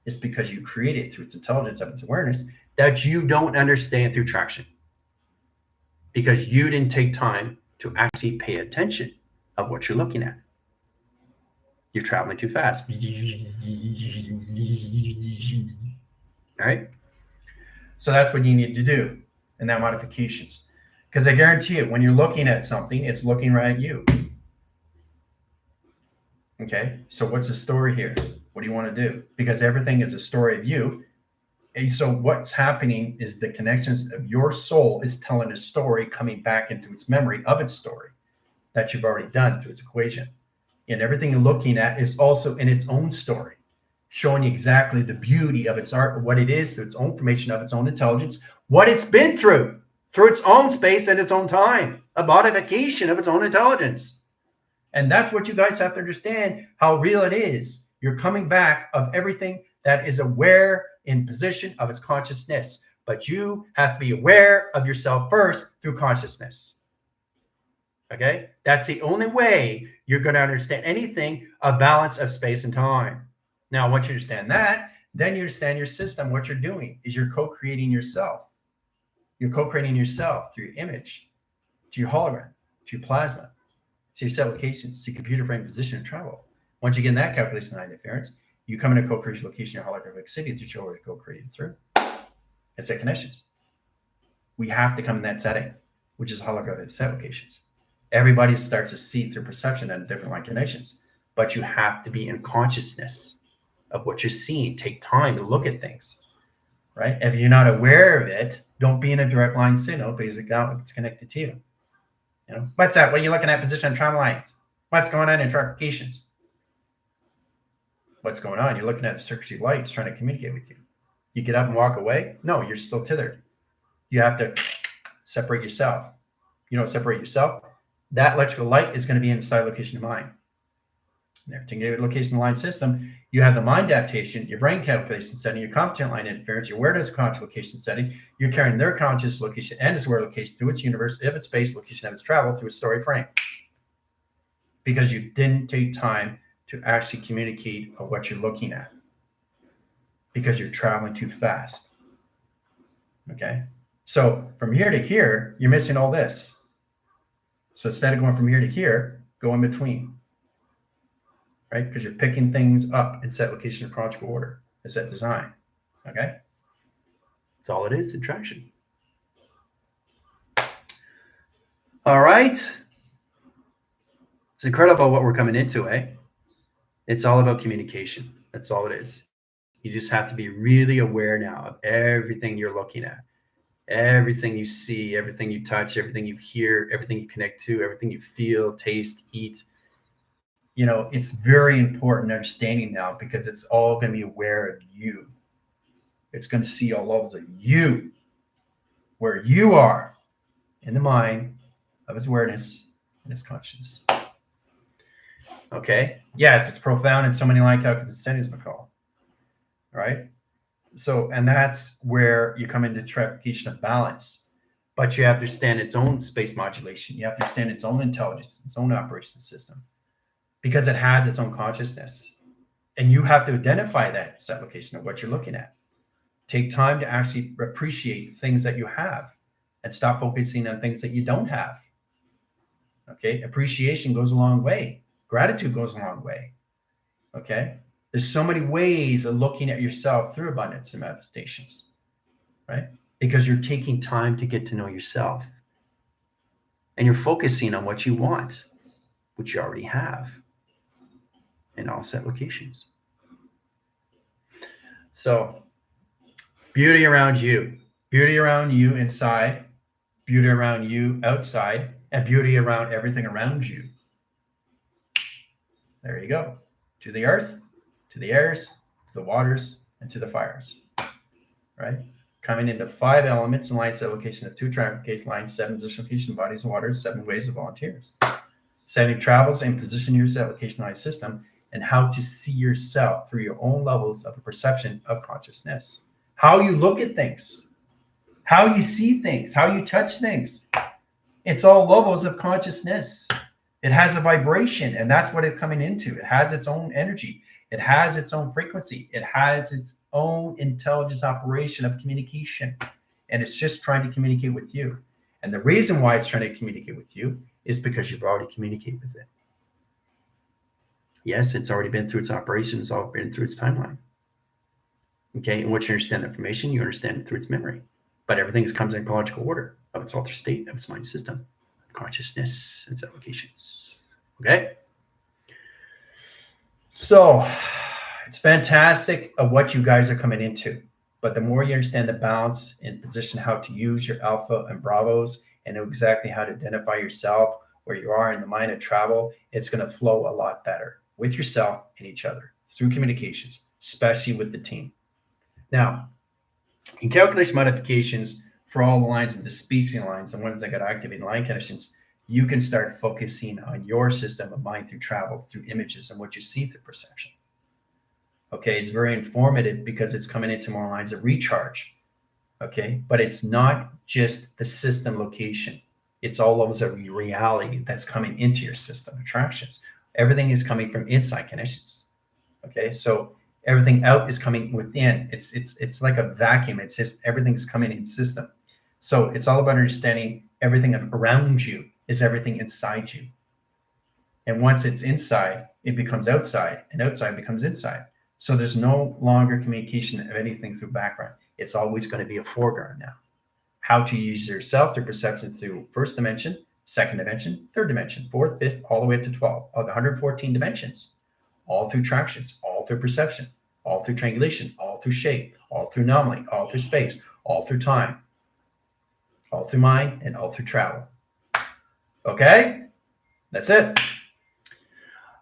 It's because you create it through its intelligence of its awareness that you don't understand through traction because you didn't take time to actually pay attention of what you're looking at. You're traveling too fast. All right. So that's what you need to do in that modifications. Because I guarantee it, when you're looking at something, it's looking right at you. Okay, so what's the story here? What do you want to do? Because everything is a story of you. And so what's happening is the connections of your soul is telling a story coming back into its memory of its story that you've already done through its equation. And everything you're looking at is also in its own story, showing you exactly the beauty of its art, what it is, through its own formation of its own intelligence, what it's been through its own space and its own time, a modification of its own intelligence. And that's what you guys have to understand, how real it is. You're coming back of everything that is aware in position of its consciousness. But you have to be aware of yourself first through consciousness. Okay? That's the only way you're going to understand anything of balance of space and time. Now, once you understand that, then you understand your system. What you're doing is you're co-creating yourself. You're co-creating yourself through your image, to your hologram, to your plasma, to your cell locations, to your computer frame position and travel. Once you get in that calculation of interference, you come into co-creation location, your holographic city that you're already co-created through. It's set connections. We have to come in that setting, which is holographic set locations. Everybody starts to see through perception and different line connections, but you have to be in consciousness of what you're seeing. Take time to look at things, right? If you're not aware of it, don't be in a direct line signal because it's connected to you. You know, what's that? What are you looking at? Position on travel lines. What's going on in traffications? What's going on? You're looking at the circuitry lights trying to communicate with you. You get up and walk away? No, you're still tethered. You have to separate yourself. You don't separate yourself. That electrical light is going to be inside location of mind. There, to get a location line system, you have the mind adaptation, your brain calculation setting, your competent line interference, your awareness conscious location setting. You're carrying their conscious location and its aware location through its universe, of its space, location of its travel, through its story frame. Because you didn't take time to actually communicate what you're looking at. Because you're traveling too fast. Okay? So from here to here, you're missing all this. So instead of going from here to here, go in between. right? Because you're picking things up in set location or chronological order, in set design, okay? That's all it is, attraction. All right. It's incredible what we're coming into, eh? It's all about communication. That's all it is. You just have to be really aware now of everything you're looking at, everything you see, everything you touch, everything you hear, everything you connect to, everything you feel, taste, eat. You know, it's very important understanding now because it's all going to be aware of you. It's going to see all levels of you, where you are in the mind of its awareness and its consciousness. Okay. Yes, it's profound and so many like how descendants McCall. Right. So, and that's where you come into trepidation of balance. But you have to understand its own space modulation. You have to understand its own intelligence, its own operation system, because it has its own consciousness. And you have to identify that set location of what you're looking at. Take time to actually appreciate things that you have and stop focusing on things that you don't have. Okay. Appreciation goes a long way. Gratitude goes a long way. Okay. There's so many ways of looking at yourself through abundance and manifestations, right? Because you're taking time to get to know yourself and you're focusing on what you want, which you already have in all set locations. So beauty around you inside, beauty around you outside, and beauty around everything around you. There you go. To the earth, to the airs, to the waters, and to the fires, right? Coming into 5 elements in line set location of 2 traffic lines, 7 position location bodies and waters, 7 ways of volunteers. 7 travels and position your set location line system and how to see yourself through your own levels of the perception of consciousness. How you look at things, how you see things, how you touch things. It's all levels of consciousness. It has a vibration, and that's what it's coming into. It has its own energy. It has its own frequency. It has its own intelligence operation of communication. And it's just trying to communicate with you. And the reason why it's trying to communicate with you is because you've already communicated with it. Yes, it's already been through its operation. It's all been through its timeline. Okay, and once you understand the information, you understand it through its memory. But everything comes in chronological order of its altered state, of its mind system, consciousness, and its applications. Okay? So it's fantastic of what you guys are coming into. But the more you understand the balance and position, how to use your alpha and bravos and know exactly how to identify yourself, where you are in the mind of travel, it's going to flow a lot better with yourself and each other through communications, especially with the team. Now, in calculation modifications for all the lines and the spacing lines, the ones that got activated line conditions, you can start focusing on your system of mind through travel, through images and what you see through perception. Okay, it's very informative because it's coming into more lines of recharge. Okay, but it's not just the system location. It's all levels of reality that's coming into your system attractions. Everything is coming from inside connections. Okay, so everything out is coming within. It's like a vacuum. It's just everything's coming in system. So it's all about understanding everything around you is everything inside you. And once it's inside, it becomes outside, and outside becomes inside. So there's no longer communication of anything through background. It's always going to be a foreground now. How to use yourself through perception through first dimension, second dimension, third dimension, fourth, fifth, all the way up to 12 of the 114 dimensions, all through tractions, all through perception, all through triangulation, all through shape, all through anomaly, all through space, all through time, all through mind, and all through travel. Okay? That's it.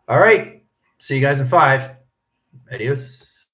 All right. See you guys in 5. Adios.